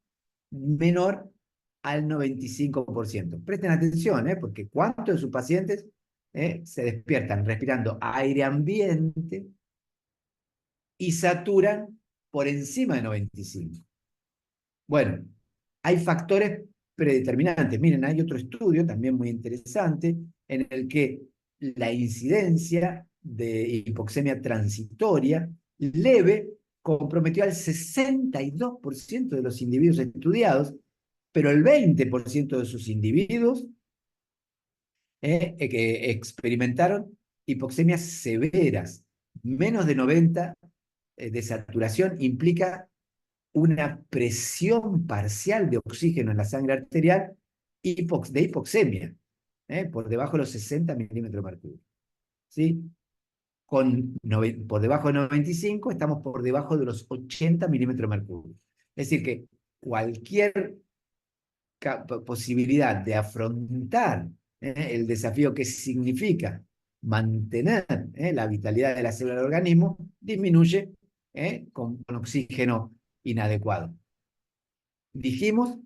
menor al 95%. Presten atención, porque ¿cuántos de sus pacientes se despiertan respirando aire ambiente y saturan por encima de 95? Bueno, hay factores predeterminantes. Miren, hay otro estudio también muy interesante en el que la incidencia de hipoxemia transitoria leve comprometió al 62% de los individuos estudiados, pero el 20% de sus individuos que experimentaron hipoxemias severas. Menos de 90 de saturación implica una presión parcial de oxígeno en la sangre arterial de hipoxemia, por debajo de los 60 milímetros de mercurio. ¿Sí? Por debajo de 95 estamos por debajo de los 80 milímetros de mercurio. Es decir, que cualquier posibilidad de afrontar el desafío que significa mantener la vitalidad de la célula del organismo disminuye con oxígeno inadecuado. Dijimos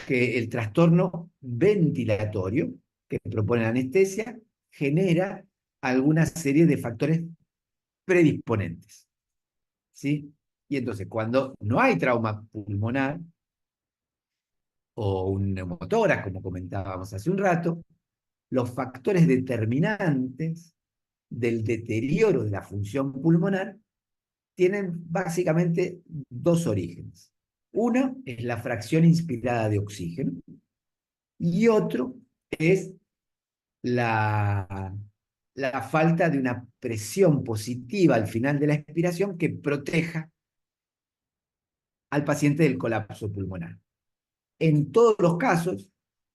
que el trastorno ventilatorio que propone la anestesia genera alguna serie de factores predisponentes, ¿sí? Y entonces, cuando no hay trauma pulmonar o un neumotórax, como comentábamos hace un rato, los factores determinantes del deterioro de la función pulmonar tienen básicamente dos orígenes. Uno es la fracción inspirada de oxígeno y otro es la falta de una presión positiva al final de la expiración que proteja al paciente del colapso pulmonar. En todos los casos,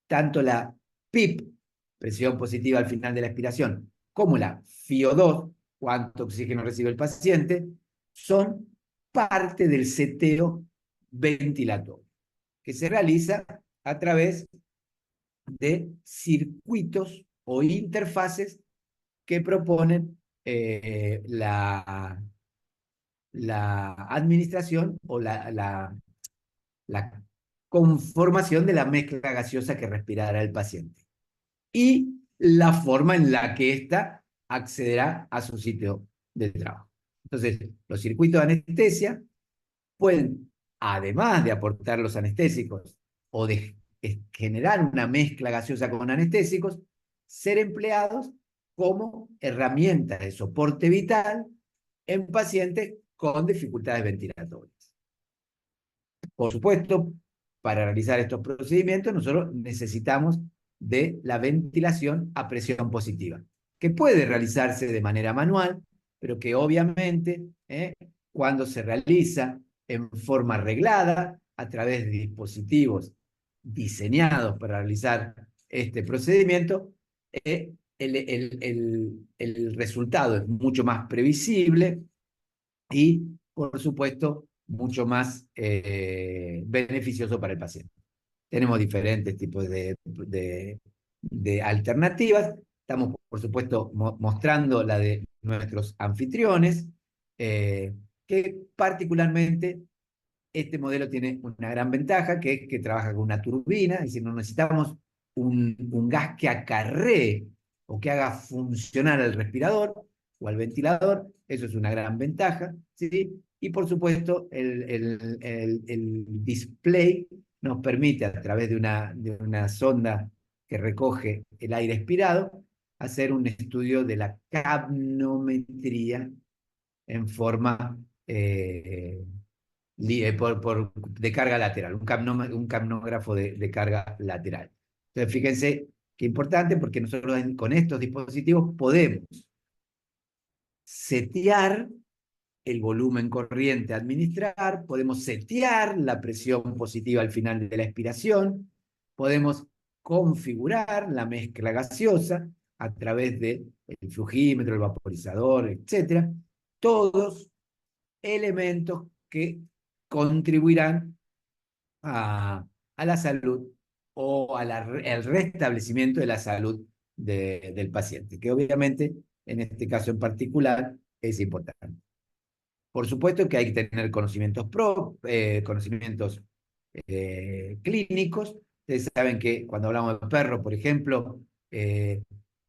tanto la PIP, presión positiva al final de la expiración, como la FiO2, cuánto oxígeno recibe el paciente, son parte del seteo ventilatorio, que se realiza a través de circuitos o interfaces que proponen la administración o la conformación de la mezcla gaseosa que respirará el paciente y la forma en la que ésta accederá a su sitio de trabajo. Entonces, los circuitos de anestesia pueden, además de aportar los anestésicos o de generar una mezcla gaseosa con anestésicos, ser empleados como herramientas de soporte vital en pacientes con dificultades ventilatorias. Por supuesto, para realizar estos procedimientos nosotros necesitamos de la ventilación a presión positiva, que puede realizarse de manera manual, pero que obviamente cuando se realiza en forma reglada a través de dispositivos diseñados para realizar este procedimiento, el resultado es mucho más previsible y, por supuesto, mucho más beneficioso para el paciente. Tenemos diferentes tipos de alternativas. Estamos, por supuesto, mostrando la de nuestros anfitriones, que particularmente este modelo tiene una gran ventaja, que es que trabaja con una turbina, es decir, no necesitamos un gas que acarree o que haga funcionar al respirador o al ventilador. Eso es una gran ventaja, ¿sí? Y por supuesto, el display nos permite, a través de una sonda que recoge el aire expirado, hacer un estudio de la capnometría en forma de carga lateral, un capnógrafo de carga lateral. Entonces, fíjense qué importante, porque nosotros con estos dispositivos podemos setear el volumen corriente a administrar, podemos setear la presión positiva al final de la expiración, podemos configurar la mezcla gaseosa a través del flujímetro, el vaporizador, etcétera, todos elementos que contribuirán a la salud o al restablecimiento de la salud del paciente, que obviamente en este caso en particular es importante. Por supuesto que hay que tener conocimientos clínicos. Ustedes saben que cuando hablamos de perro, por ejemplo,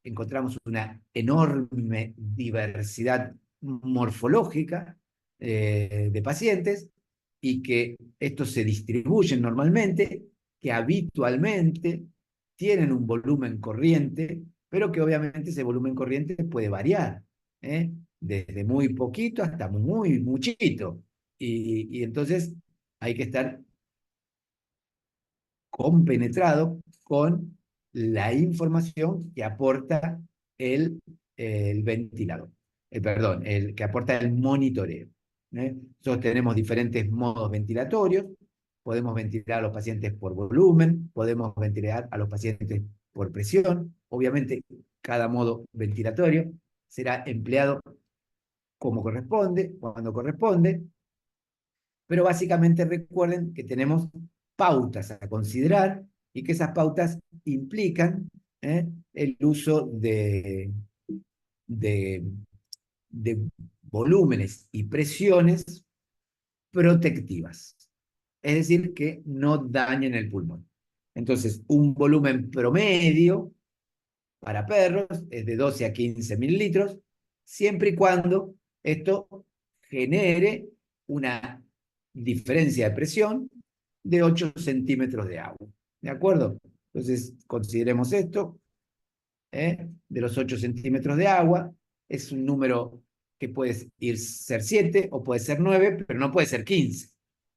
encontramos una enorme diversidad morfológica de pacientes y que estos se distribuyen normalmente, que habitualmente tienen un volumen corriente, pero que obviamente ese volumen corriente puede variar, ¿eh? Desde muy poquito hasta muy muchito. Y entonces hay que estar compenetrado con la información que aporta el ventilador, perdón, el que aporta el monitoreo. Nosotros tenemos diferentes modos ventilatorios, podemos ventilar a los pacientes por volumen, podemos ventilar a los pacientes por presión. Obviamente, cada modo ventilatorio será empleado como corresponde, cuando corresponde, pero básicamente recuerden que tenemos pautas a considerar y que esas pautas implican el uso de, de volúmenes y presiones protectivas, es decir, que no dañen el pulmón. Entonces, un volumen promedio para perros es de 12 a 15 mililitros, siempre y cuando esto genere una diferencia de presión de 8 centímetros de agua. ¿De acuerdo? Entonces, consideremos esto, de los 8 centímetros de agua, es un número que puede ser 7 o puede ser 9, pero no puede ser 15.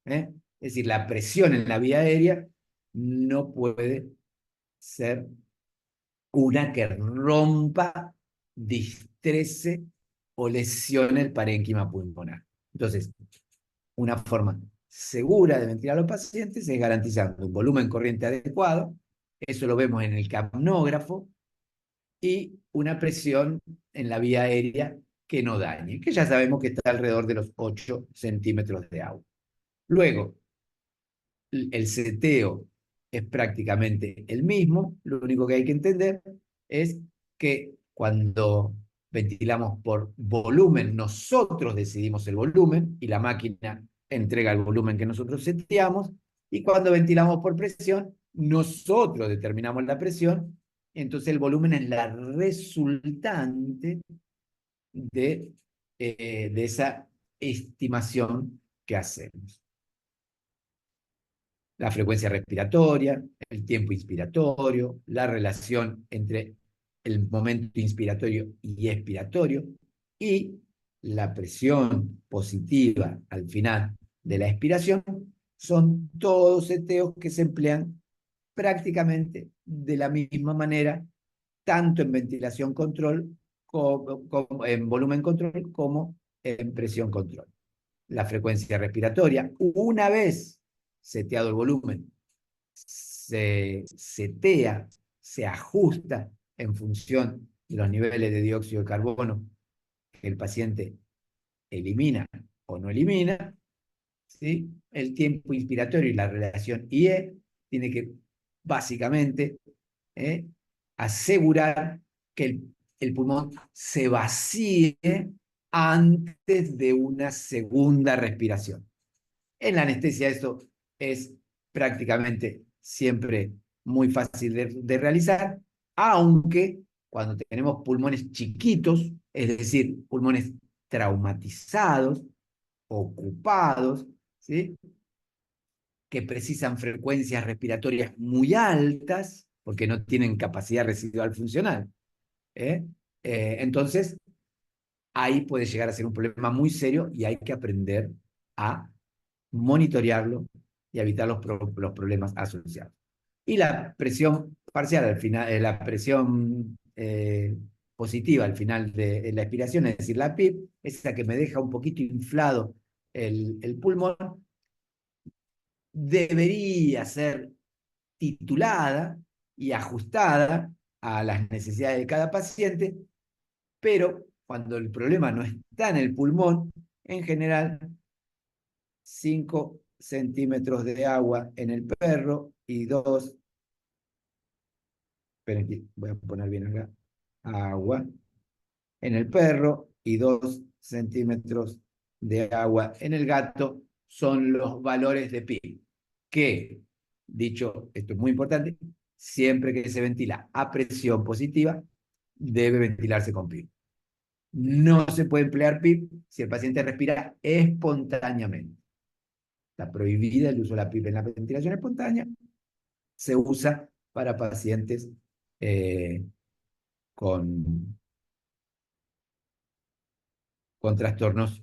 Es decir, la presión en la vía aérea no puede ser una que rompa, distrese o lesione el parénquima pulmonar. Entonces, una forma segura de ventilar a los pacientes es garantizando un volumen corriente adecuado, eso lo vemos en el capnógrafo, y una presión en la vía aérea que no dañe, que ya sabemos que está alrededor de los 8 centímetros de agua. Luego, el seteo es prácticamente el mismo, lo único que hay que entender es que cuando ventilamos por volumen, nosotros decidimos el volumen y la máquina entrega el volumen que nosotros seteamos, y cuando ventilamos por presión, nosotros determinamos la presión, entonces el volumen es la resultante de esa estimación que hacemos. La frecuencia respiratoria, el tiempo inspiratorio, la relación entre el momento inspiratorio y expiratorio, y la presión positiva al final de la expiración, son todos seteos que se emplean prácticamente de la misma manera, tanto en ventilación control, como en volumen control, como en presión control. La frecuencia respiratoria, una vez seteado el volumen, se setea, se ajusta en función de los niveles de dióxido de carbono que el paciente elimina o no elimina, ¿sí? El tiempo inspiratorio y la relación IE tiene que básicamente asegurar que el pulmón se vacíe antes de una segunda respiración. En la anestesia eso es prácticamente siempre muy fácil de realizar, aunque cuando tenemos pulmones chiquitos, es decir, pulmones traumatizados, ocupados, ¿sí?, que precisan frecuencias respiratorias muy altas, porque no tienen capacidad residual funcional, ¿eh? Entonces, ahí puede llegar a ser un problema muy serio y hay que aprender a monitorearlo y evitar los problemas asociados. Y la presión parcial al final, la presión positiva al final de la expiración, es decir, la PIP, esa que me deja un poquito inflado el pulmón, debería ser titulada y ajustada a las necesidades de cada paciente, pero cuando el problema no está en el pulmón, en general 5 centímetros de agua en el perro y 2, esperen que voy a poner bien acá, agua en el perro y 2 centímetros de agua en el gato son los valores de PIB, que, dicho, esto es muy importante, siempre que se ventila a presión positiva, debe ventilarse con PIB. No se puede emplear PIB si el paciente respira espontáneamente. Está prohibida el uso de la PIP en la ventilación espontánea. Se usa para pacientes eh, con, con trastornos.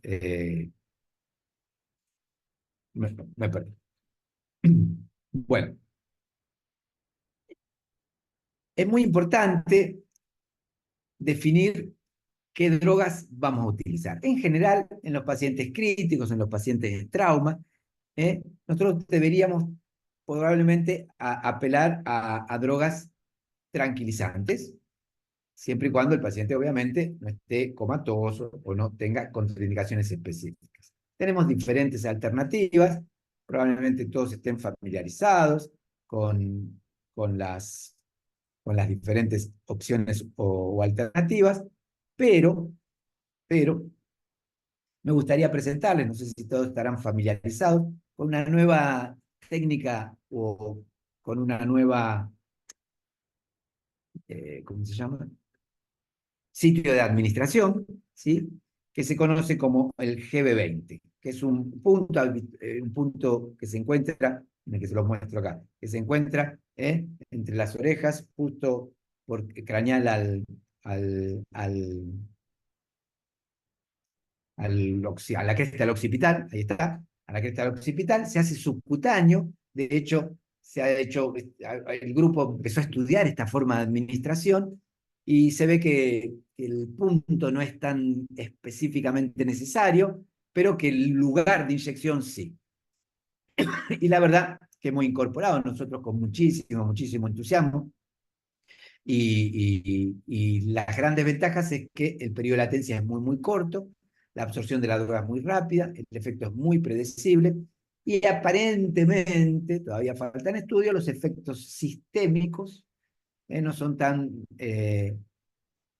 Me perdí. Bueno, es muy importante definir qué drogas vamos a utilizar. En general, en los pacientes críticos, en los pacientes de trauma, nosotros deberíamos probablemente apelar a drogas tranquilizantes, siempre y cuando el paciente obviamente no esté comatoso o no tenga contraindicaciones específicas. Tenemos diferentes alternativas, probablemente todos estén familiarizados con, con, las, con las diferentes opciones o alternativas, pero me gustaría presentarles, no sé si todos estarán familiarizados, con una nueva técnica o con una nueva, ¿cómo se llama? Sitio de administración, ¿sí? Que se conoce como el GB20, que es un punto que se encuentra, en el que se lo muestro acá, que se encuentra entre las orejas, justo por craneal al, al, a la cresta del occipital, ahí está, a la cresta del occipital, se hace subcutáneo, de hecho, el grupo empezó a estudiar esta forma de administración y se ve que el punto no es tan específicamente necesario, pero que el lugar de inyección sí. Y la verdad que hemos incorporado nosotros con muchísimo entusiasmo y las grandes ventajas es que el periodo de latencia es muy corto, la absorción de la droga es muy rápida, el efecto es muy predecible y aparentemente, todavía faltan estudios, los efectos sistémicos no son tan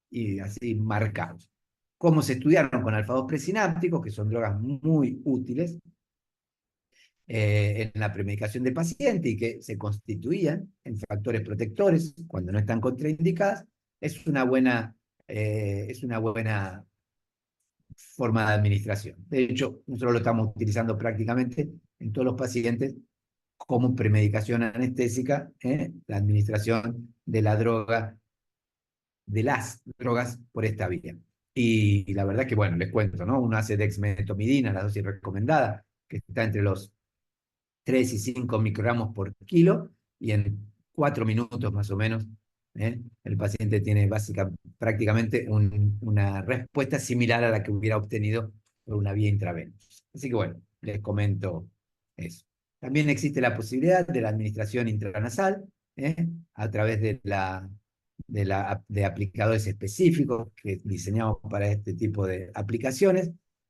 y así marcados. Como se estudiaron con alfa-2 presinápticos, que son drogas muy útiles, en la premedicación de paciente y que se constituían en factores protectores cuando no están contraindicadas, es una buena forma de administración. De hecho, nosotros lo estamos utilizando prácticamente en todos los pacientes como premedicación anestésica, la administración de la droga, de las drogas por esta vía. Y la verdad que, bueno, les cuento, ¿no? Uno hace dexmedetomidina, la dosis recomendada, que está entre los 3 y 5 microgramos por kilo, y en 4 minutos más o menos, el paciente tiene prácticamente una respuesta similar a la que hubiera obtenido por una vía intravenosa. Así que bueno, les comento eso. También existe la posibilidad de la administración intranasal, a través de aplicadores específicos que diseñamos para este tipo de aplicaciones,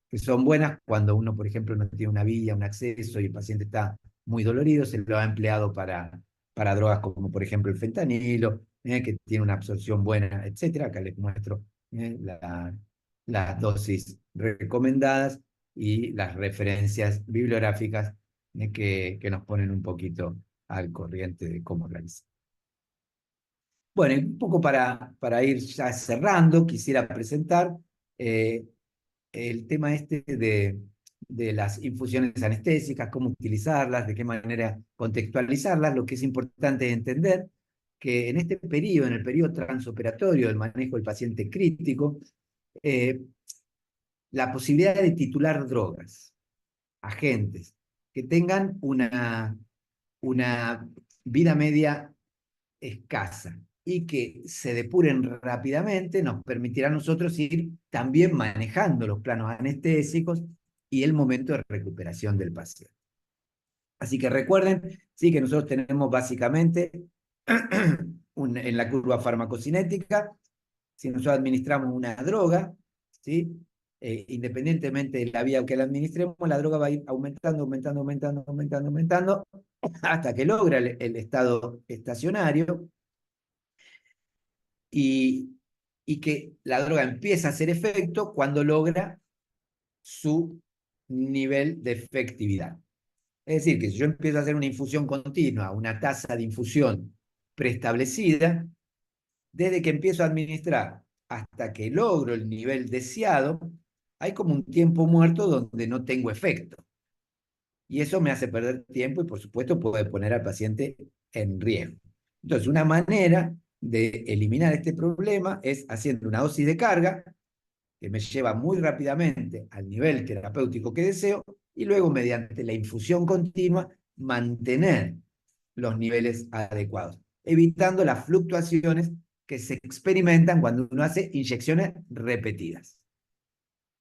que son buenas cuando uno, por ejemplo, no tiene una vía, un acceso y el paciente está muy dolorido, se lo ha empleado para drogas como, por ejemplo, el fentanilo, que tiene una absorción buena, etcétera. Acá les muestro las dosis recomendadas y las referencias bibliográficas que nos ponen un poquito al corriente de cómo realizar. Bueno, y un poco para ir ya cerrando, quisiera presentar eh, el tema este de las infusiones anestésicas, cómo utilizarlas, de qué manera contextualizarlas. Lo que es importante es entender que en este periodo, en el periodo transoperatorio del manejo del paciente crítico, la posibilidad de titular drogas, agentes, que tengan una vida media escasa y que se depuren rápidamente, nos permitirá a nosotros ir también manejando los planos anestésicos y el momento de recuperación del paciente. Así que recuerden, sí, que nosotros tenemos básicamente en la curva farmacocinética, si nosotros administramos una droga, ¿sí? Independientemente de la vía que la administremos, la droga va a ir aumentando, aumentando, aumentando, aumentando, aumentando, hasta que logra el estado estacionario y, y que la droga empieza a hacer efecto cuando logra su nivel de efectividad. Es decir, que si yo empiezo a hacer una infusión continua, una tasa de infusión preestablecida, desde que empiezo a administrar hasta que logro el nivel deseado, hay como un tiempo muerto donde no tengo efecto. Y eso me hace perder tiempo y, por supuesto, puede poner al paciente en riesgo. Entonces, una manera de eliminar este problema es haciendo una dosis de carga que me lleva muy rápidamente al nivel terapéutico que deseo y luego, mediante la infusión continua, mantener los niveles adecuados, evitando las fluctuaciones que se experimentan cuando uno hace inyecciones repetidas.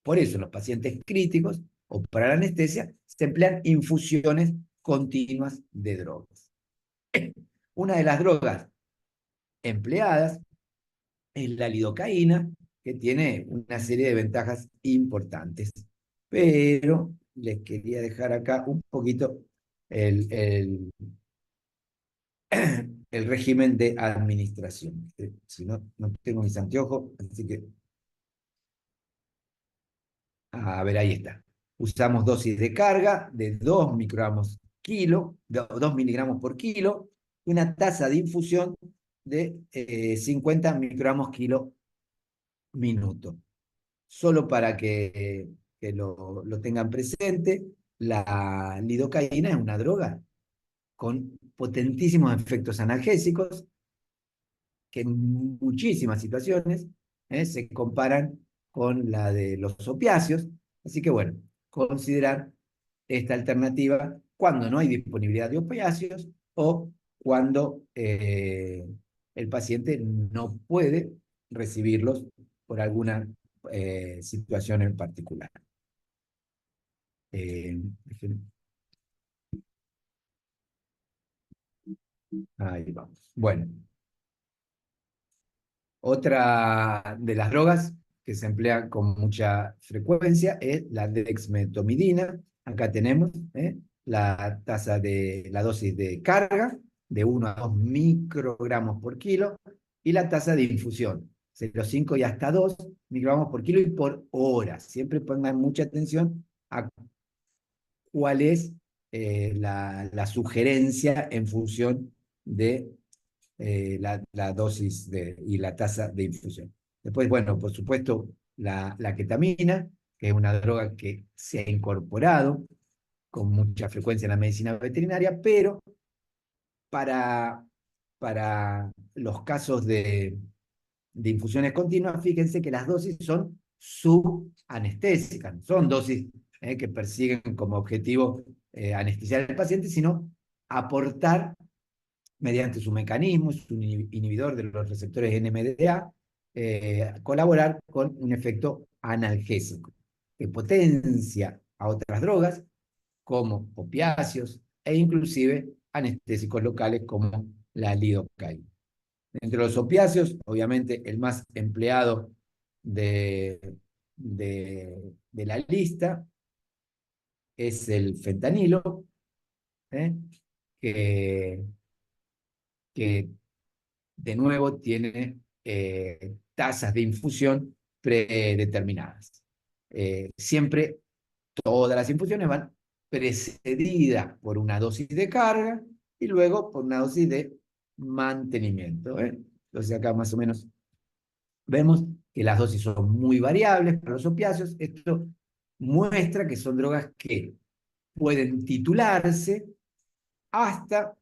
Por eso los pacientes críticos o para la anestesia se emplean infusiones continuas de drogas. Una de las drogas empleadas es la lidocaína, que tiene una serie de ventajas importantes. Pero les quería dejar acá un poquito el, el régimen de administración. Si no, no tengo mis anteojos, así que a ver, ahí está. Usamos dosis de carga de 2 microgramos kilo, 2 miligramos por kilo, y una tasa de infusión de 50 microgramos kilo minuto. Solo para que lo tengan presente, la lidocaína es una droga con potentísimos efectos analgésicos que en muchísimas situaciones se comparan con la de los opiáceos. Así que bueno, considerar esta alternativa cuando no hay disponibilidad de opiáceos o cuando el paciente no puede recibirlos por alguna situación en particular. Eh, Ahí vamos. Bueno. Otra de las drogas que se emplea con mucha frecuencia es la dexmedetomidina. Acá tenemos la tasa de la dosis de carga de 1 a 2 microgramos por kilo y la tasa de infusión, 0,5 y hasta 2 microgramos por kilo y por hora. Siempre pongan mucha atención a cuál es la sugerencia en función de la dosis y la tasa de infusión. Después, bueno, por supuesto, la ketamina, que es una droga que se ha incorporado con mucha frecuencia en la medicina veterinaria, pero para, para los casos de infusiones continuas, fíjense que las dosis son subanestésicas, son dosis que persiguen como objetivo anestesiar al paciente, sino aportar mediante su mecanismo, su inhibidor de los receptores NMDA, colaborar con un efecto analgésico que potencia a otras drogas como opiáceos e inclusive anestésicos locales como la lidocaína. Entre los opiáceos, obviamente el más empleado de la lista es el fentanilo, ¿eh? que, que de nuevo tiene tasas de infusión predeterminadas. Siempre todas las infusiones van precedidas por una dosis de carga y luego por una dosis de mantenimiento. Entonces acá más o menos vemos que las dosis son muy variables para los opiáceos. Esto muestra que son drogas que pueden titularse hasta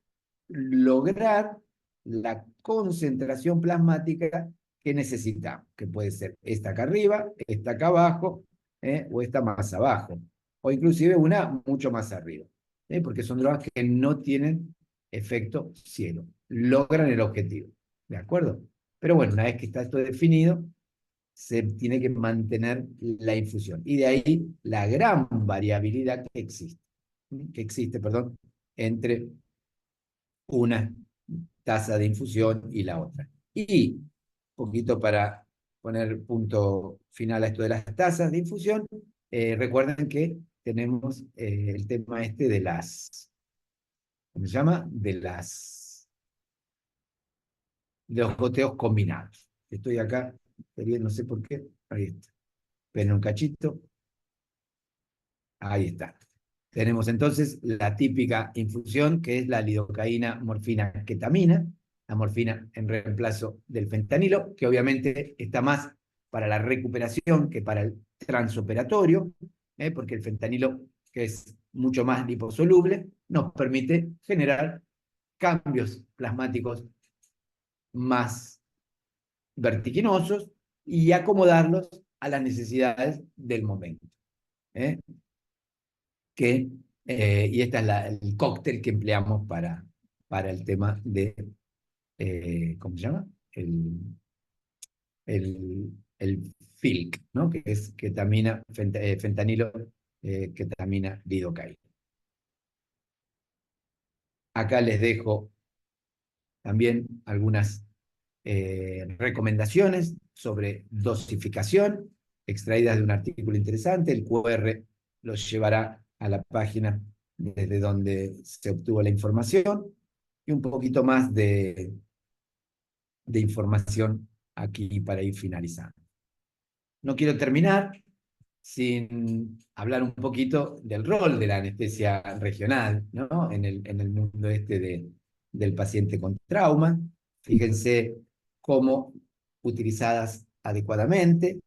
lograr la concentración plasmática que necesitamos, que puede ser esta acá arriba, esta acá abajo, o esta más abajo, o inclusive una mucho más arriba, porque son drogas que no tienen efecto ciego, logran el objetivo, ¿de acuerdo? Pero bueno, una vez que está esto definido, se tiene que mantener la infusión. Y de ahí la gran variabilidad que existe, perdón, entre una tasa de infusión y la otra. Y un poquito para poner punto final a esto de las tasas de infusión, recuerden que tenemos el tema este de las, ¿cómo se llama? De los goteos combinados. Estoy acá, no sé por qué, ahí está. Pero un cachito, ahí está. Tenemos entonces la típica infusión, que es la lidocaína, morfina, ketamina, la morfina en reemplazo del fentanilo, que obviamente está más para la recuperación que para el transoperatorio, porque el fentanilo, que es mucho más liposoluble, nos permite generar cambios plasmáticos más vertiginosos y acomodarlos a las necesidades del momento. ¿eh? Y este es el cóctel que empleamos para el tema de, ¿cómo se llama? El FILC, ¿no? Que es ketamina, fentanilo, ketamina, lidocaína. Acá les dejo también algunas recomendaciones sobre dosificación, extraídas de un artículo interesante. El QR los llevará a la página desde donde se obtuvo la información y un poquito más de información aquí para ir finalizando. No quiero terminar sin hablar un poquito del rol de la anestesia regional, ¿no? En el mundo del paciente con trauma. Fíjense cómo utilizadas adecuadamente,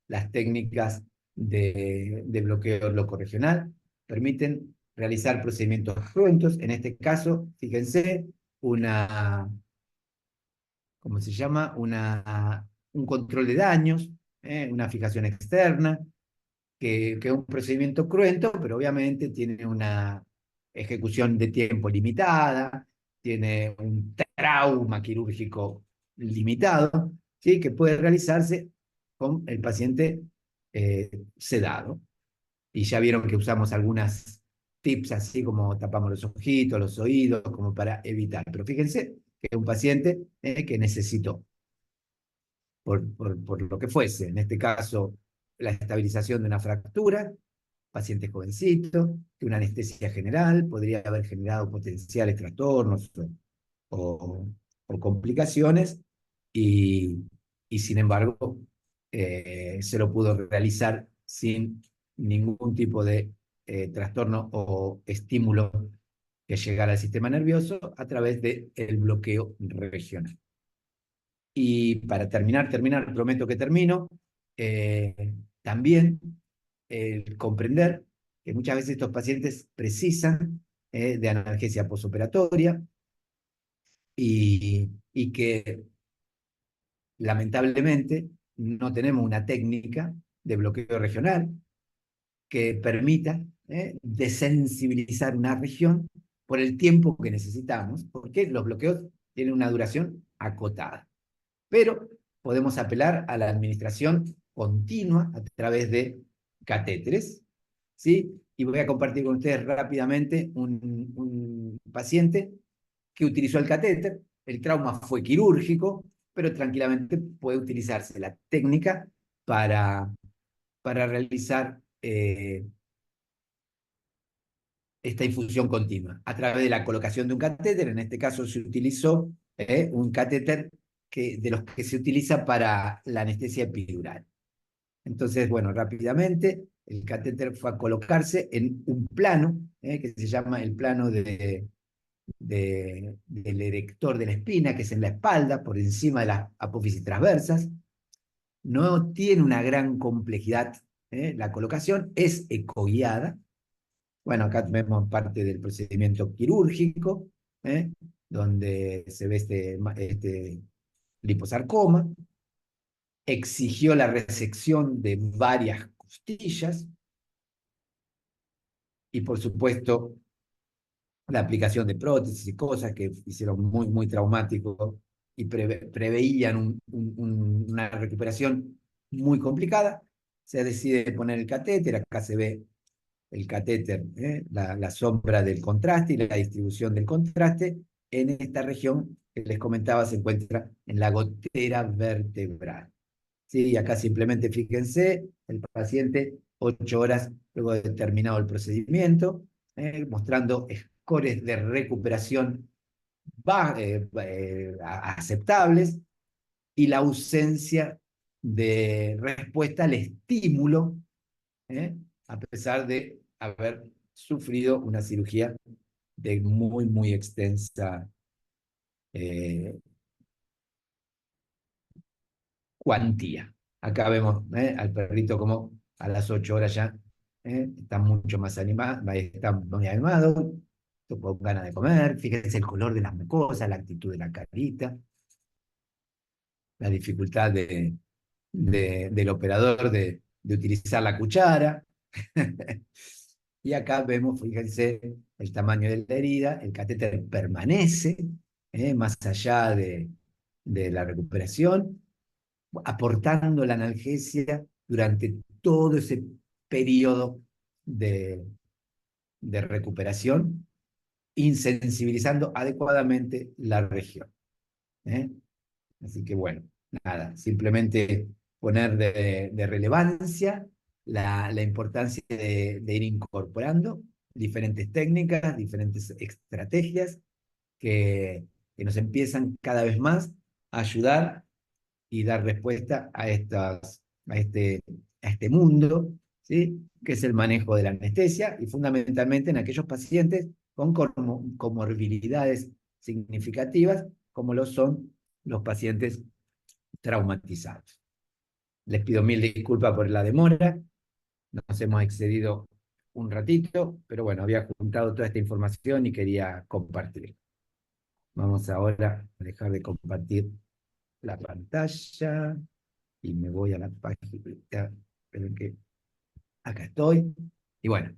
las técnicas de bloqueo locorregional permiten realizar procedimientos cruentos. En este caso, fíjense, ¿cómo se llama? Un control de daños, una fijación externa, que es un procedimiento cruento, pero obviamente tiene una ejecución de tiempo limitada, tiene un trauma quirúrgico limitado, ¿sí? Que puede realizarse con el paciente sedado. Y ya vieron que usamos algunas tips así como tapamos los ojitos, los oídos, como para evitar. Pero fíjense que es un paciente que necesitó por lo que fuese, en este caso la estabilización de una fractura, paciente jovencito, que una anestesia general podría haber generado potenciales trastornos o, o complicaciones, y, y sin embargo se lo pudo realizar sin ningún tipo de trastorno o estímulo que llegara al sistema nervioso a través del bloqueo regional. Y para terminar, prometo que termino, también comprender que muchas veces estos pacientes precisan de analgesia posoperatoria y que lamentablemente no tenemos una técnica de bloqueo regional que permita desensibilizar una región por el tiempo que necesitamos, porque los bloqueos tienen una duración acotada. Pero podemos apelar a la administración continua a través de catéteres, ¿sí? Y voy a compartir con ustedes rápidamente un paciente que utilizó el catéter. El trauma fue quirúrgico, pero tranquilamente puede utilizarse la técnica para realizar esta infusión continua a través de la colocación de un catéter. En este caso se utilizó un catéter de los que se utiliza para la anestesia epidural. Entonces, bueno, rápidamente el catéter fue a colocarse en un plano que se llama el plano del erector de la espina, que es en la espalda, por encima de las apófisis transversas. No tiene una gran complejidad la colocación, es ecoguiada. Bueno, acá vemos parte del procedimiento quirúrgico, donde se ve este liposarcoma, exigió la resección de varias costillas y, por supuesto, la aplicación de prótesis y cosas que hicieron muy traumático y preveían una recuperación muy complicada. Se decide poner el catéter, acá se ve el catéter, la sombra del contraste y la distribución del contraste. En esta región que les comentaba se encuentra en la gotera vertebral. Sí, acá simplemente fíjense, el paciente 8 horas luego de terminado el procedimiento, mostrando scores de recuperación aceptables y la ausencia de respuesta al estímulo, ¿eh? A pesar de haber sufrido una cirugía de muy extensa eh, cuantía. Acá vemos al perrito como a las 8 horas ya está mucho más animado, está muy animado, con ganas de comer. Fíjense el color de las mucosas, la actitud de la carita, la dificultad del operador de utilizar la cuchara. Y acá vemos, fíjense, el tamaño de la herida, el catéter permanece más allá de la recuperación, aportando la analgesia durante todo ese periodo de, de recuperación, insensibilizando adecuadamente la región. ¿Eh? Así que bueno, nada, simplemente poner de relevancia la importancia de ir incorporando diferentes técnicas, diferentes estrategias que nos empiezan cada vez más a ayudar y dar respuesta a este mundo, ¿sí? Que es el manejo de la anestesia y fundamentalmente en aquellos pacientes con comorbilidades significativas, como lo son los pacientes traumatizados. Les pido mil disculpas por la demora, nos hemos excedido un ratito, pero bueno, había juntado toda esta información y quería compartir. Vamos ahora a dejar de compartir la pantalla y me voy a la página. Esperen que acá estoy. Y bueno.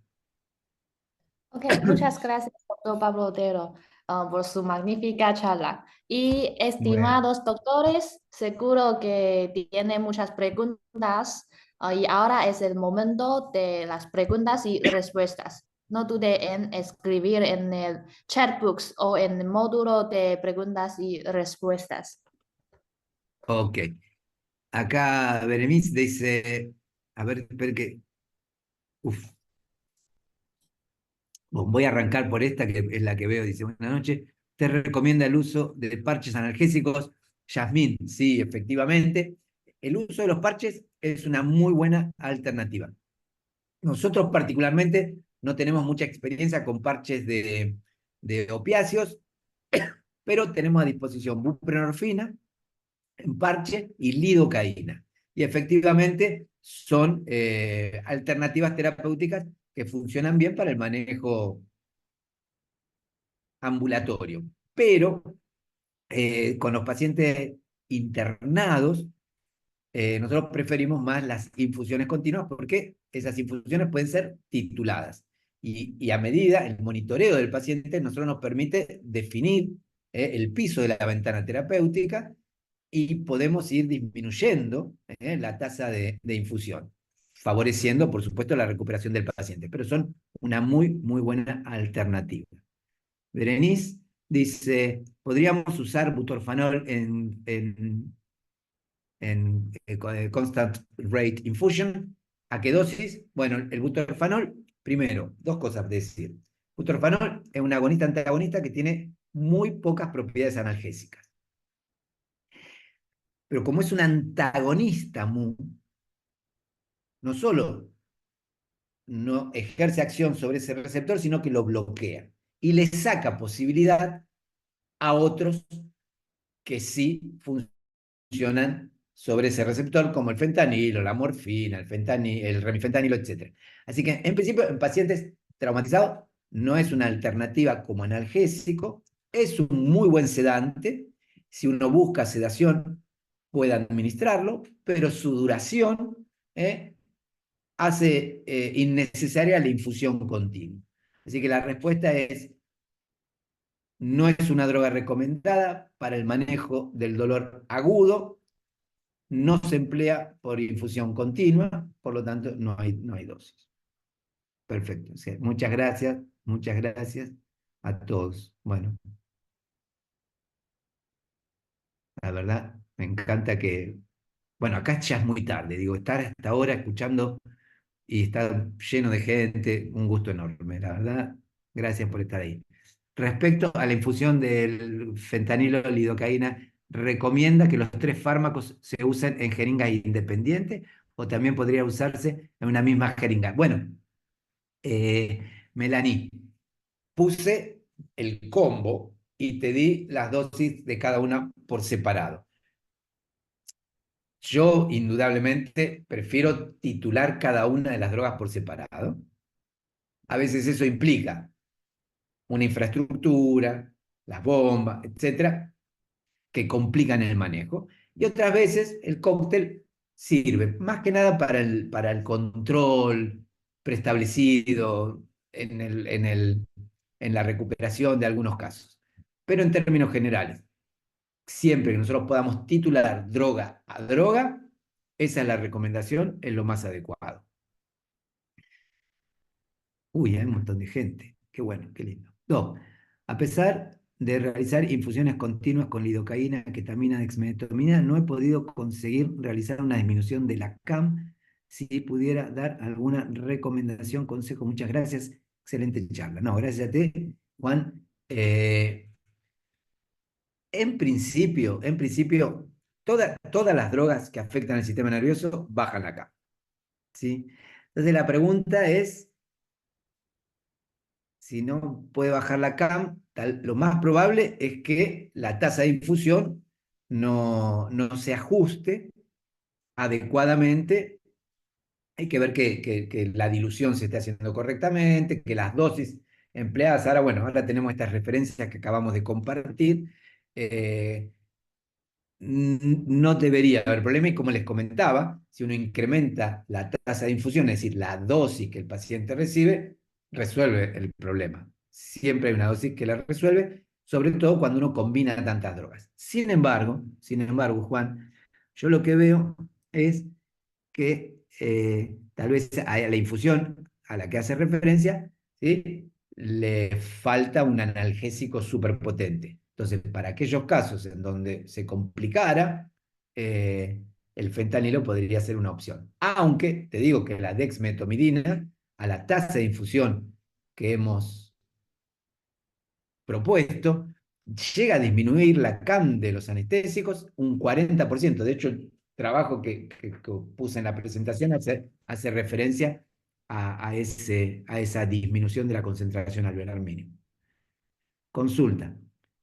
Ok, muchas gracias, doctor Pablo Otero, por su magnífica charla. Y Bueno, estimados doctores, seguro que tienen muchas preguntas, y ahora es el momento de las preguntas y respuestas. No dude en escribir en el chatbox o en el módulo de preguntas y respuestas. ok. Acá Berenice dice, a ver, esperen que, uf, voy a arrancar por esta, que es la que veo, dice, buenas noches. Te recomienda el uso de parches analgésicos. Yasmín, sí, efectivamente. El uso de los parches es una muy buena alternativa. Nosotros particularmente no tenemos mucha experiencia con parches de opiáceos, pero tenemos a disposición buprenorfina en parche y lidocaína. Y efectivamente son alternativas terapéuticas que funcionan bien para el manejo ambulatorio. Pero con los pacientes internados, nosotros preferimos más las infusiones continuas porque esas infusiones pueden ser tituladas. Y a medida, el monitoreo del paciente nosotros nos permite definir el piso de la ventana terapéutica y podemos ir disminuyendo la tasa de infusión, favoreciendo, por supuesto, la recuperación del paciente. Pero son una muy buena alternativa. Berenice dice, ¿podríamos usar butorfanol en constant rate infusion? ¿A qué dosis? Bueno, el butorfanol, primero, dos cosas de decir. Butorfanol es un agonista antagonista que tiene muy pocas propiedades analgésicas. Pero como es un antagonista no solo no ejerce acción sobre ese receptor, sino que lo bloquea y le saca posibilidad a otros que sí funcionan sobre ese receptor, como el fentanilo, la morfina, el remifentanilo, etc. Así que, en principio, en pacientes traumatizados no es una alternativa como analgésico, es un muy buen sedante. Si uno busca sedación, puede administrarlo, pero su duración hace innecesaria la infusión continua. Así que la respuesta es, no es una droga recomendada para el manejo del dolor agudo, no se emplea por infusión continua, por lo tanto no hay dosis. Perfecto. O sea, muchas gracias a todos. Bueno, la verdad, me encanta que, bueno, acá ya es muy tarde, digo, estar hasta ahora escuchando y estar lleno de gente, un gusto enorme, la verdad, gracias por estar ahí. Respecto a la infusión del fentanilo lidocaína, ¿recomienda que los tres fármacos se usen en jeringas independientes o también podría usarse en una misma jeringa? Bueno, Melanie, puse el combo y te di las dosis de cada una por separado. Yo, indudablemente, prefiero titular cada una de las drogas por separado. A veces eso implica una infraestructura, las bombas, etcétera, que complican el manejo. Y otras veces el cóctel sirve más que nada para el control preestablecido en la recuperación de algunos casos. Pero en términos generales, siempre que nosotros podamos titular droga a droga, esa es la recomendación, es lo más adecuado. Uy, hay un montón de gente. Qué bueno, qué lindo. Dos, a pesar de realizar infusiones continuas con lidocaína, ketamina, dexmedetomidina, no he podido conseguir realizar una disminución de la CAM. Si pudiera dar alguna recomendación, consejo, muchas gracias. Excelente charla. No, gracias a ti, Juan. En principio, todas las drogas que afectan al sistema nervioso bajan la CAM. ¿Sí? Entonces la pregunta es, si no puede bajar la CAM, lo más probable es que la tasa de infusión no se ajuste adecuadamente. Hay que ver que la dilución se esté haciendo correctamente, que las dosis empleadas, ahora bueno, ahora tenemos estas referencias que acabamos de compartir, no debería haber problema y como les comentaba, si uno incrementa la tasa de infusión, es decir, la dosis que el paciente recibe, resuelve el problema. Siempre hay una dosis que la resuelve, sobre todo cuando uno combina tantas drogas. Sin embargo, Juan, yo lo que veo es que tal vez a la infusión a la que hace referencia, ¿sí? Le falta un analgésico superpotente. Entonces, para aquellos casos en donde se complicara, el fentanilo podría ser una opción. Aunque te digo que la dexmedetomidina, a la tasa de infusión que hemos propuesto, llega a disminuir la CAM de los anestésicos un 40%. De hecho, el trabajo que puse en la presentación hace referencia a esa disminución de la concentración alveolar mínima. Consulta.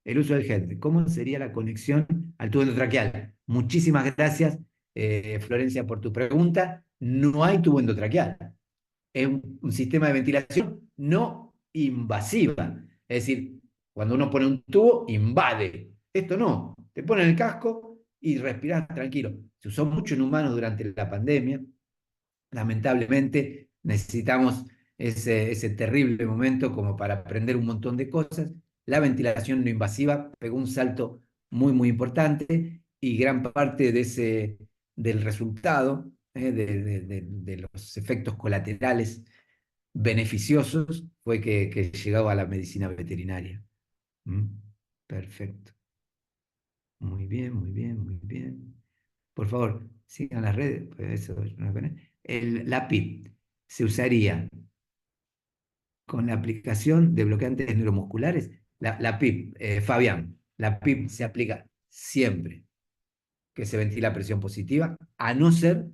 El uso del GED. ¿Cómo sería la conexión al tubo endotraqueal? Muchísimas gracias, Florencia, por tu pregunta. No hay tubo endotraqueal. Es un sistema de ventilación no invasiva. Es decir, cuando uno pone un tubo, invade. Esto no. Te ponen el casco y respirás tranquilo. Se usó mucho en humanos durante la pandemia. Lamentablemente necesitamos ese terrible momento como para aprender un montón de cosas. La ventilación no invasiva pegó un salto muy importante y gran parte del resultado, de los efectos colaterales beneficiosos, fue que llegaba a la medicina veterinaria. ¿Mm? Perfecto. Muy bien, muy bien, muy bien. Por favor, sigan las redes. Pues eso, la PIP se usaría con la aplicación de bloqueantes neuromusculares. La PIP, Fabián, la PIP se aplica siempre que se ventila a presión positiva, a no ser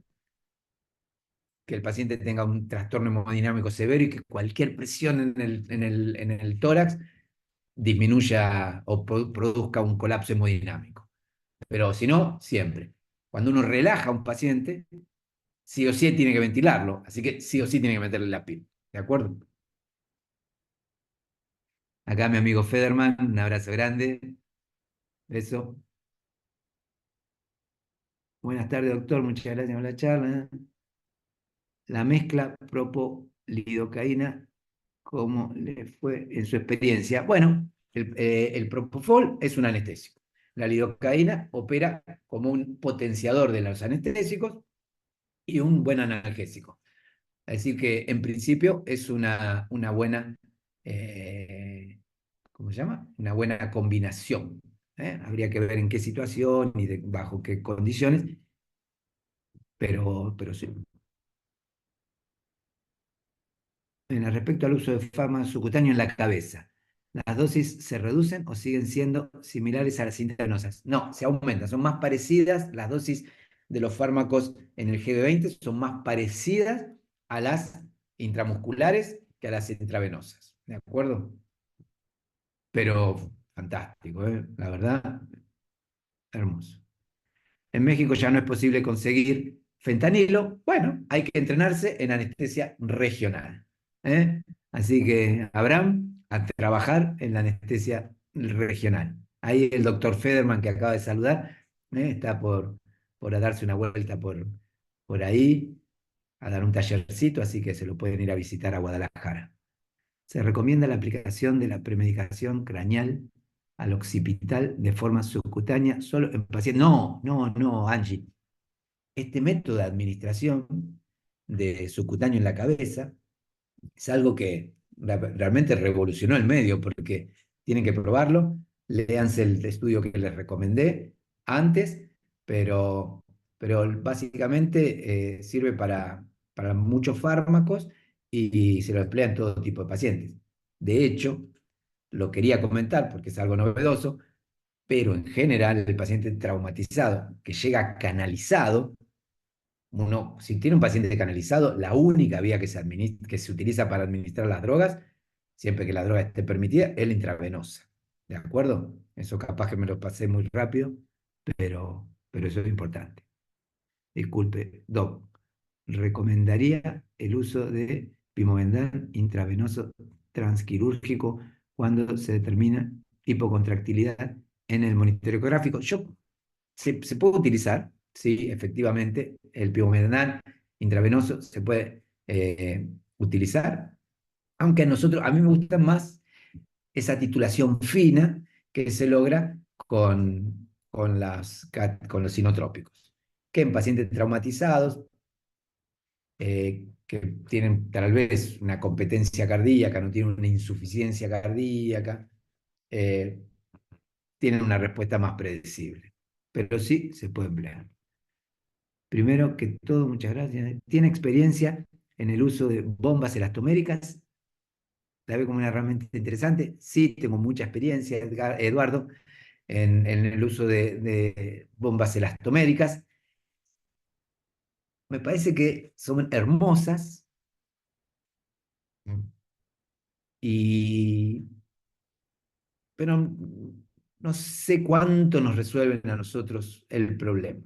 que el paciente tenga un trastorno hemodinámico severo y que cualquier presión en el tórax disminuya o produzca un colapso hemodinámico. Pero si no, siempre. Cuando uno relaja a un paciente, sí o sí tiene que ventilarlo, así que sí o sí tiene que meterle la PIP. ¿De acuerdo? Acá mi amigo Federman, un abrazo grande. Beso. Buenas tardes, doctor. Muchas gracias por la charla. La mezcla propolidocaína, ¿cómo le fue en su experiencia? Bueno, el propofol es un anestésico. La lidocaína opera como un potenciador de los anestésicos y un buen analgésico. Es decir, que en principio es una buena, ¿cómo se llama? Una buena combinación. Habría que ver en qué situación y bajo qué condiciones, pero sí. Respecto al uso de fármacos subcutáneos en la cabeza, ¿las dosis se reducen o siguen siendo similares a las intravenosas? No, se aumentan, son más parecidas, las dosis de los fármacos en el GB20 son más parecidas a las intramusculares que a las intravenosas, ¿de acuerdo? Pero fantástico, ¿eh? La verdad, hermoso. En México ya no es posible conseguir fentanilo. Bueno, hay que entrenarse en anestesia regional. ¿Eh? Así que, Abraham, a trabajar en la anestesia regional. Ahí el doctor Federman, que acaba de saludar, está por darse una vuelta por ahí, a dar un tallercito, así que se lo pueden ir a visitar a Guadalajara. Se recomienda la aplicación de la premedicación craneal al occipital de forma subcutánea solo en pacientes. No, no, no, Angie. Este método de administración de subcutáneo en la cabeza es algo que realmente revolucionó el medio, porque tienen que probarlo. Léanse el estudio que les recomendé antes, pero, pero básicamente sirve para muchos fármacos y se lo emplea en todo tipo de pacientes. De hecho, lo quería comentar porque es algo novedoso, pero en general el paciente traumatizado que llega canalizado, uno, si tiene un paciente canalizado, la única vía que se utiliza para administrar las drogas, siempre que la droga esté permitida, es la intravenosa. ¿De acuerdo? Eso capaz que me lo pasé muy rápido, pero eso es importante. Disculpe, Doc, recomendaría el uso de Pimovendan intravenoso transquirúrgico cuando se determina hipocontractilidad en el monitoreo ecográfico. Se puede utilizar, sí, efectivamente, el Pimovendan intravenoso se puede utilizar, aunque a mí me gusta más esa titulación fina que se logra con los sinotrópicos, que en pacientes traumatizados, que tienen tal vez una competencia cardíaca, no tienen una insuficiencia cardíaca, eh, tienen una respuesta más predecible. Pero sí se puede emplear. Primero que todo, muchas gracias. ¿Tiene experiencia en el uso de bombas elastoméricas? ¿La ve como una herramienta interesante? Sí, tengo mucha experiencia, Eduardo, en el uso de bombas elastoméricas. Me parece que son hermosas y pero no sé cuánto nos resuelven a nosotros el problema.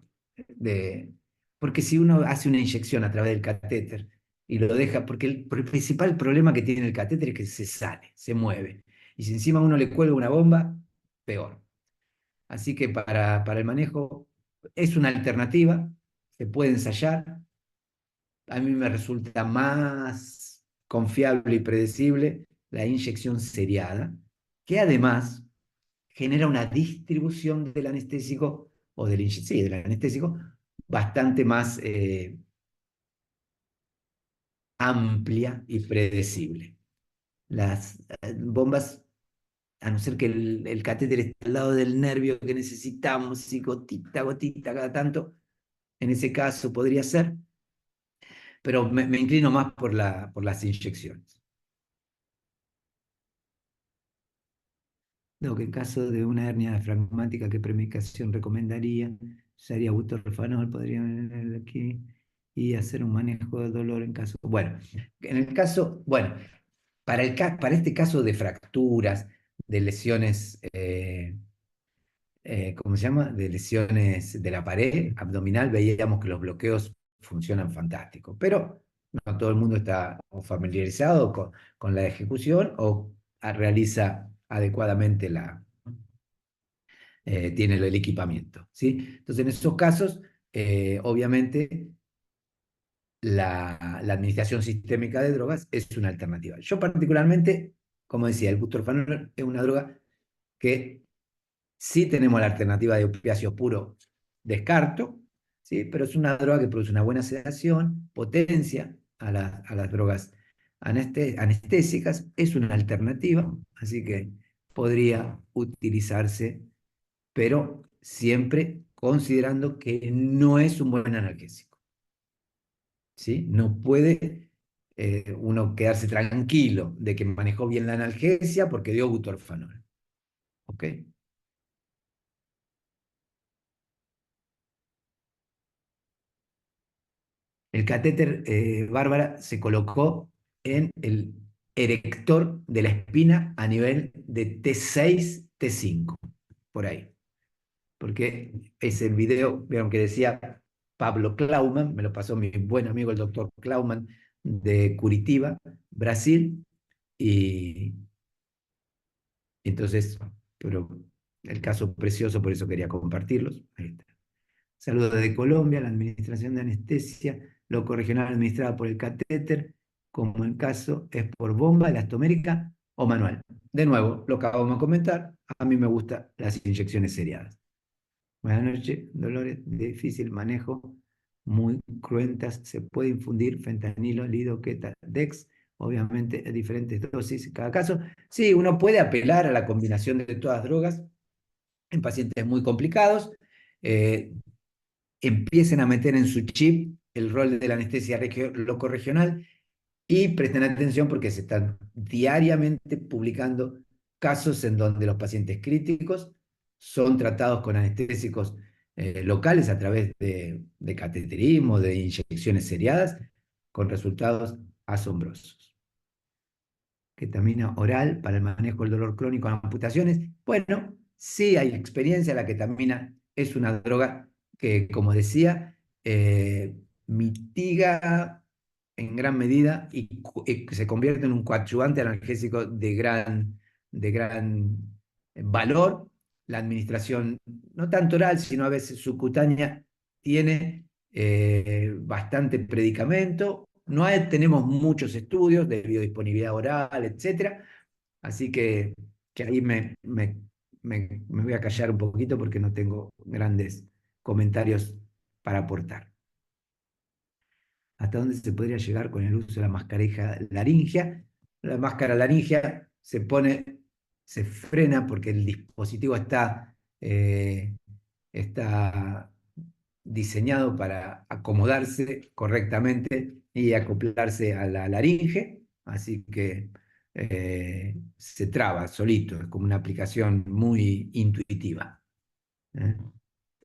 De, porque si uno hace una inyección a través del catéter y lo deja, porque el principal problema que tiene el catéter es que se sale, se mueve. Y si encima uno le cuelga una bomba, peor. Así que para el manejo es una alternativa, se puede ensayar. A mí me resulta más confiable y predecible la inyección seriada, que además genera una distribución del anestésico o sí, del anestésico bastante más amplia y predecible. Las bombas, a no ser que el catéter esté al lado del nervio que necesitamos, y gotita, gotita cada tanto, en ese caso podría ser, pero me inclino más por las inyecciones. Lo que en caso de una hernia diafragmática, ¿qué premedicación recomendaría? Sería butorfanol, podría venir aquí, y hacer un manejo de dolor en caso. Bueno, en el caso, bueno, para este caso de fracturas, de lesiones, ¿cómo se llama? De lesiones de la pared abdominal, veíamos que los bloqueos funcionan fantástico, pero no todo el mundo está familiarizado con la ejecución o realiza adecuadamente tiene el equipamiento, ¿sí? Entonces, en esos casos, obviamente, la administración sistémica de drogas es una alternativa. Yo particularmente, como decía, el butorfanol es una droga que sí tenemos la alternativa de opiáceo puro, descarto, ¿sí? Pero es una droga que produce una buena sedación, potencia a las drogas anestésicas, es una alternativa, así que podría utilizarse, pero siempre considerando que no es un buen analgésico, ¿sí? No puede uno quedarse tranquilo de que manejó bien la analgesia porque dio butorfanol, ¿ok? El catéter, Bárbara, se colocó en el erector de la espina a nivel de T6, T5, por ahí. Porque es el video, vieron que decía Pablo Klauman, me lo pasó mi buen amigo el doctor Klauman de Curitiba, Brasil, y entonces, pero el caso precioso, por eso quería compartirlos. Ahí está. Saludos desde Colombia, la administración de anestesia locorregional administrada por el catéter, como el caso es por bomba elastomérica o manual. De nuevo, lo que acabamos de comentar, a mí me gustan las inyecciones seriadas. Buenas noches, dolores de difícil manejo, muy cruentas. Se puede infundir fentanilo, lidocaína, dex, obviamente en diferentes dosis en cada caso. Sí, uno puede apelar a la combinación de todas drogas en pacientes muy complicados. Eh, Empiecen a meter en su chip el rol de la anestesia locorregional y presten atención porque se están diariamente publicando casos en donde los pacientes críticos son tratados con anestésicos locales a través de cateterismo, de inyecciones seriadas, con resultados asombrosos. Ketamina oral para el manejo del dolor crónico en amputaciones. Bueno, sí hay experiencia, la ketamina es una droga que, como decía, mitiga en gran medida y se convierte en un coadyuvante analgésico de gran valor. La administración, no tanto oral, sino a veces subcutánea, tiene bastante predicamento. Tenemos muchos estudios de biodisponibilidad oral, etcétera, así que ahí me voy a callar un poquito porque no tengo grandes comentarios para aportar. ¿Hasta dónde se podría llegar con el uso de la mascarilla laringea? La máscara laringea se frena porque el dispositivo está diseñado para acomodarse correctamente y acoplarse a la laringe, así que se traba solito, es como una aplicación muy intuitiva. ¿Eh?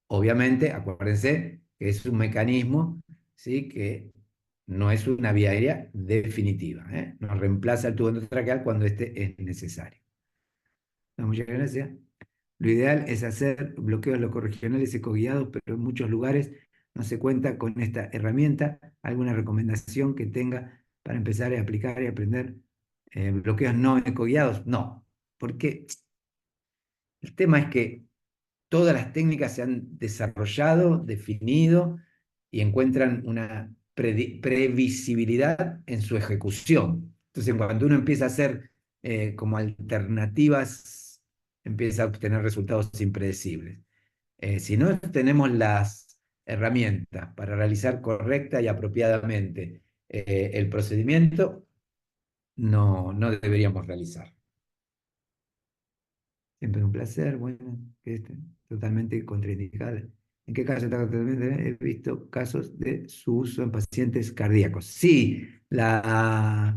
Obviamente, acuérdense que es un mecanismo, ¿sí?, que no es una vía aérea definitiva, ¿eh? No reemplaza el tubo endotraqueal cuando este es necesario. Muchas gracias. Lo ideal es hacer bloqueos locorregionales ecoguiados, pero en muchos lugares no se cuenta con esta herramienta. ¿Alguna recomendación que tenga para empezar a aplicar y aprender bloqueos no ecoguiados? No, porque el tema es que todas las técnicas se han desarrollado, definido y encuentran una previsibilidad en su ejecución. Entonces, cuando uno empieza a hacer como alternativas, empieza a obtener resultados impredecibles. Si no tenemos las herramientas para realizar correcta y apropiadamente el procedimiento, no deberíamos realizar. Siempre un placer, bueno, que totalmente contraindicado. ¿En qué caso está totalmente? He visto casos de su uso en pacientes cardíacos. Sí, la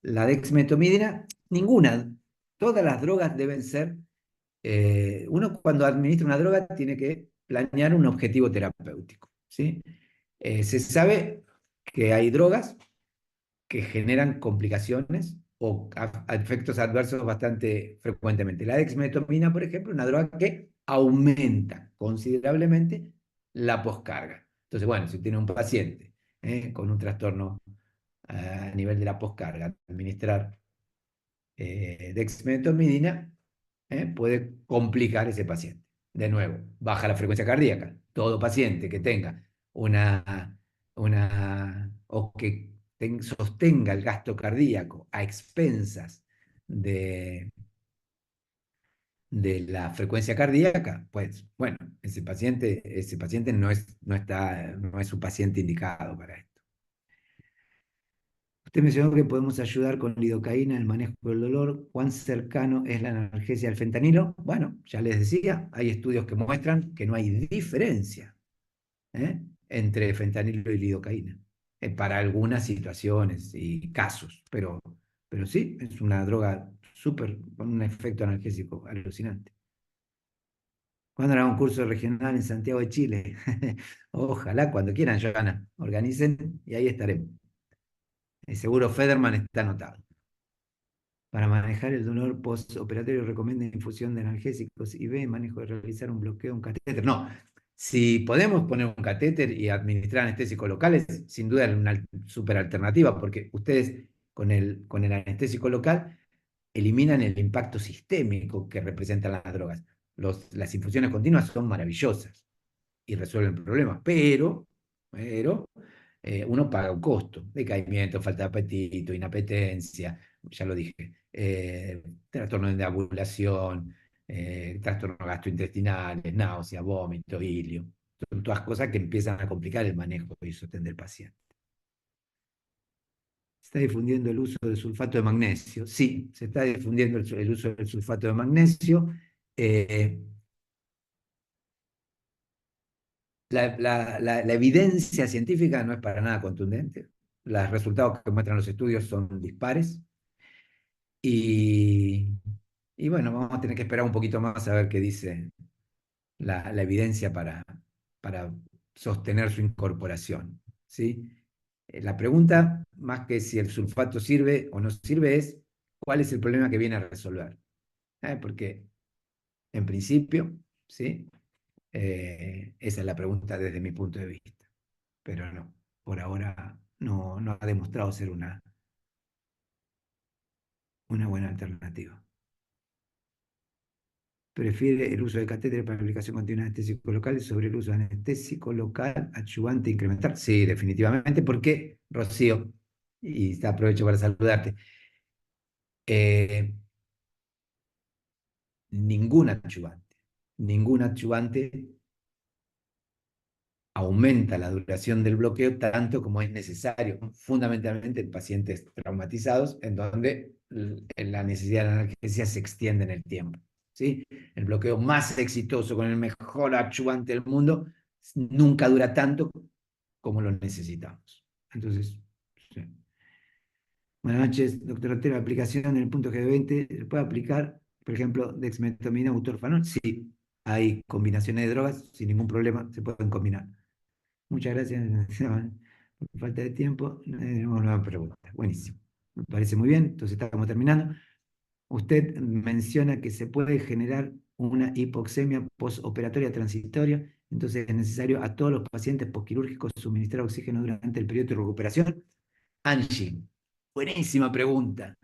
dexmetomidina, ninguna. Todas las drogas deben ser. Uno cuando administra una droga tiene que planear un objetivo terapéutico, ¿sí? Se sabe que hay drogas que generan complicaciones o efectos adversos bastante frecuentemente. La dexmedetomidina, por ejemplo, es una droga que aumenta considerablemente la poscarga. Entonces, bueno, si tiene un paciente con un trastorno a nivel de la poscarga, administrar dexmedetomidina, puede complicar ese paciente. De nuevo, baja la frecuencia cardíaca. Todo paciente que tenga o que sostenga el gasto cardíaco a expensas de, de la frecuencia cardíaca, pues bueno, ese paciente no es un paciente indicado para esto. Usted mencionó que podemos ayudar con lidocaína en el manejo del dolor. ¿Cuán cercano es la analgesia al fentanilo? Bueno, ya les decía, hay estudios que muestran que no hay diferencia, entre fentanilo y lidocaína, para algunas situaciones y casos, pero sí, es una droga súper, con un efecto analgésico alucinante. ¿Cuándo hará un curso regional en Santiago de Chile? Ojalá, cuando quieran, Joana, organicen y ahí estaremos. El seguro Federman está anotado. Para manejar el dolor postoperatorio recomienda infusión de analgésicos y B, manejo de realizar un bloqueo, un catéter. No, si podemos poner un catéter y administrar anestésicos locales, sin duda es una super alternativa, porque ustedes con el anestésico local eliminan el impacto sistémico que representan las drogas. Las infusiones continuas son maravillosas y resuelven problemas, pero uno paga un costo, decaimiento, falta de apetito, inapetencia, ya lo dije, trastorno de deambulación, trastornos gastrointestinales, náusea, vómito, ilio. Son todas cosas que empiezan a complicar el manejo y sostén del paciente. ¿Se está difundiendo el uso del sulfato de magnesio? Sí, se está difundiendo el uso del sulfato de magnesio. Eh, la evidencia científica no es para nada contundente. Los resultados que muestran los estudios son dispares. Y, y bueno, vamos a tener que esperar un poquito más a ver qué dice la evidencia para sostener su incorporación. ¿Sí? La pregunta, más que si el sulfato sirve o no sirve, es cuál es el problema que viene a resolver. Porque en principio, ¿sí? Esa es la pregunta desde mi punto de vista. Pero no, por ahora no ha demostrado ser una buena alternativa. Prefiere el uso de catéter para aplicación continua de anestésico local sobre el uso de anestésico local adyuvante incremental. Sí, definitivamente, porque, Rocío, y aprovecho para saludarte, eh, ningún adyuvante aumenta la duración del bloqueo tanto como es necesario, fundamentalmente en pacientes traumatizados, en donde la necesidad de analgesia se extiende en el tiempo. ¿Sí? El bloqueo más exitoso con el mejor adyuvante del mundo nunca dura tanto como lo necesitamos. Entonces, sí. Buenas noches, doctor Otero. Aplicación en el punto G20, ¿se puede aplicar, por ejemplo, dexmedetomidina, butorfanol? Sí, hay combinaciones de drogas sin ningún problema, se pueden combinar. Muchas gracias. Por falta de tiempo, una nueva pregunta. Buenísimo. Me parece muy bien. Entonces estamos terminando. Usted menciona que se puede generar una hipoxemia postoperatoria transitoria. Entonces es necesario a todos los pacientes posquirúrgicos suministrar oxígeno durante el periodo de recuperación. Angie, buenísima pregunta.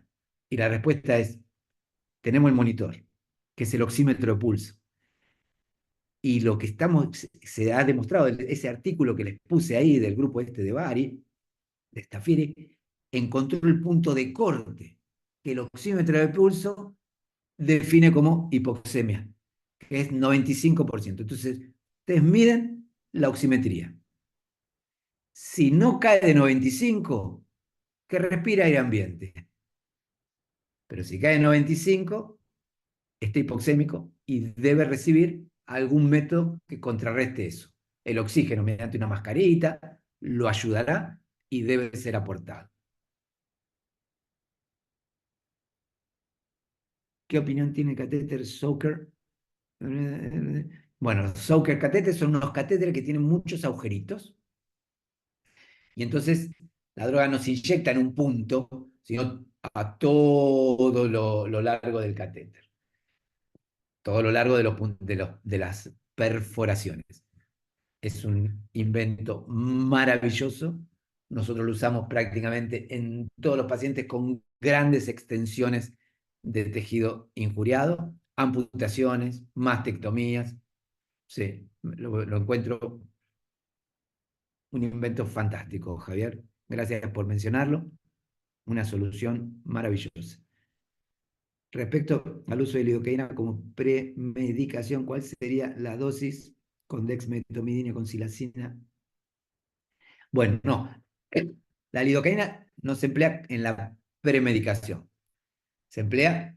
Y la respuesta es, tenemos el monitor, que es el oxímetro de pulso. Y lo que se ha demostrado, ese artículo que les puse ahí del grupo este de Bari, de Stafiri, encontró el punto de corte que el oxímetro de pulso define como hipoxemia, que es 95%. Entonces, ustedes miden la oximetría. Si no cae de 95, que respira aire ambiente. Pero si cae de 95, está hipoxémico y debe recibir algún método que contrarreste eso. El oxígeno mediante una mascarita lo ayudará y debe ser aportado. ¿Qué opinión tiene el catéter Soaker? Bueno, Soaker catéter son unos catéteres que tienen muchos agujeritos y entonces la droga no se inyecta en un punto, sino a todo lo largo del catéter, todo lo largo de las perforaciones. Es un invento maravilloso. Nosotros lo usamos prácticamente en todos los pacientes con grandes extensiones de tejido injuriado, amputaciones, mastectomías. Sí, lo encuentro un invento fantástico, Javier. Gracias por mencionarlo. Una solución maravillosa. Respecto al uso de lidocaína como premedicación, ¿cuál sería la dosis con dexmedetomidina con silacina? Bueno, no. La lidocaína no se emplea en la premedicación. Se emplea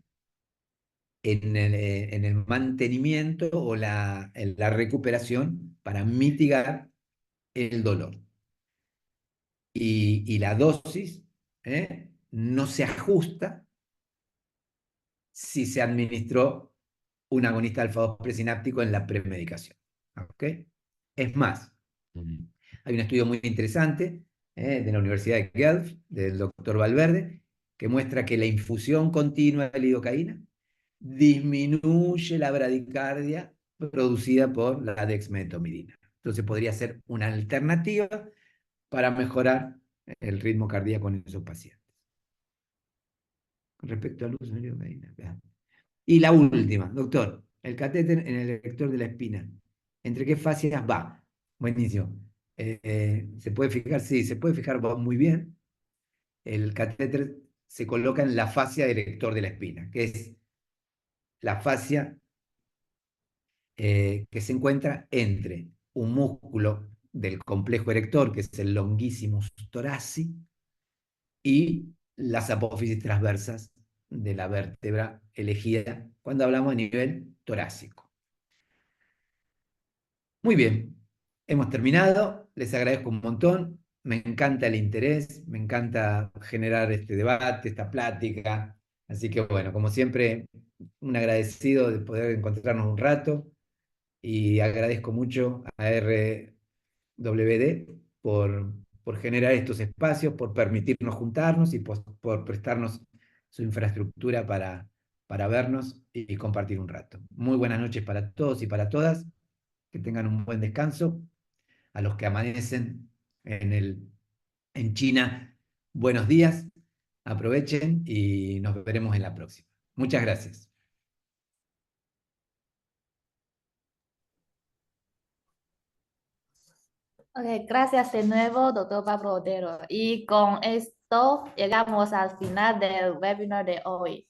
en el mantenimiento o en la recuperación para mitigar el dolor. Y la dosis no se ajusta si se administró un agonista alfa-2 presináptico en la premedicación. ¿Ok? Es más, hay un estudio muy interesante de la Universidad de Guelph, del doctor Valverde, que muestra que la infusión continua de lidocaína disminuye la bradicardia producida por la dexmedetomidina. Entonces podría ser una alternativa para mejorar el ritmo cardíaco en esos pacientes. Con respecto al uso de lidocaína. Y la última, doctor, el catéter en el erector de la espina. ¿Entre qué fascias va? Buenísimo. ¿Se puede fijar? Sí, se puede fijar, va muy bien. El catéter se coloca en la fascia erector de la espina, que es la fascia que se encuentra entre un músculo del complejo erector, que es el longissimus thoraci, y las apófisis transversas de la vértebra elegida cuando hablamos a nivel torácico. Muy bien, hemos terminado, les agradezco un montón, me encanta el interés, me encanta generar este debate, esta plática, así que bueno, como siempre, un agradecido de poder encontrarnos un rato y agradezco mucho a RWD por generar estos espacios, por permitirnos juntarnos y por prestarnos su infraestructura para vernos y compartir un rato. Muy buenas noches para todos y para todas. Que tengan un buen descanso. A los que amanecen en China, buenos días, aprovechen y nos veremos en la próxima. Muchas gracias. Ok, gracias de nuevo, doctor Pablo Otero. Y con esto llegamos al final del webinar de hoy.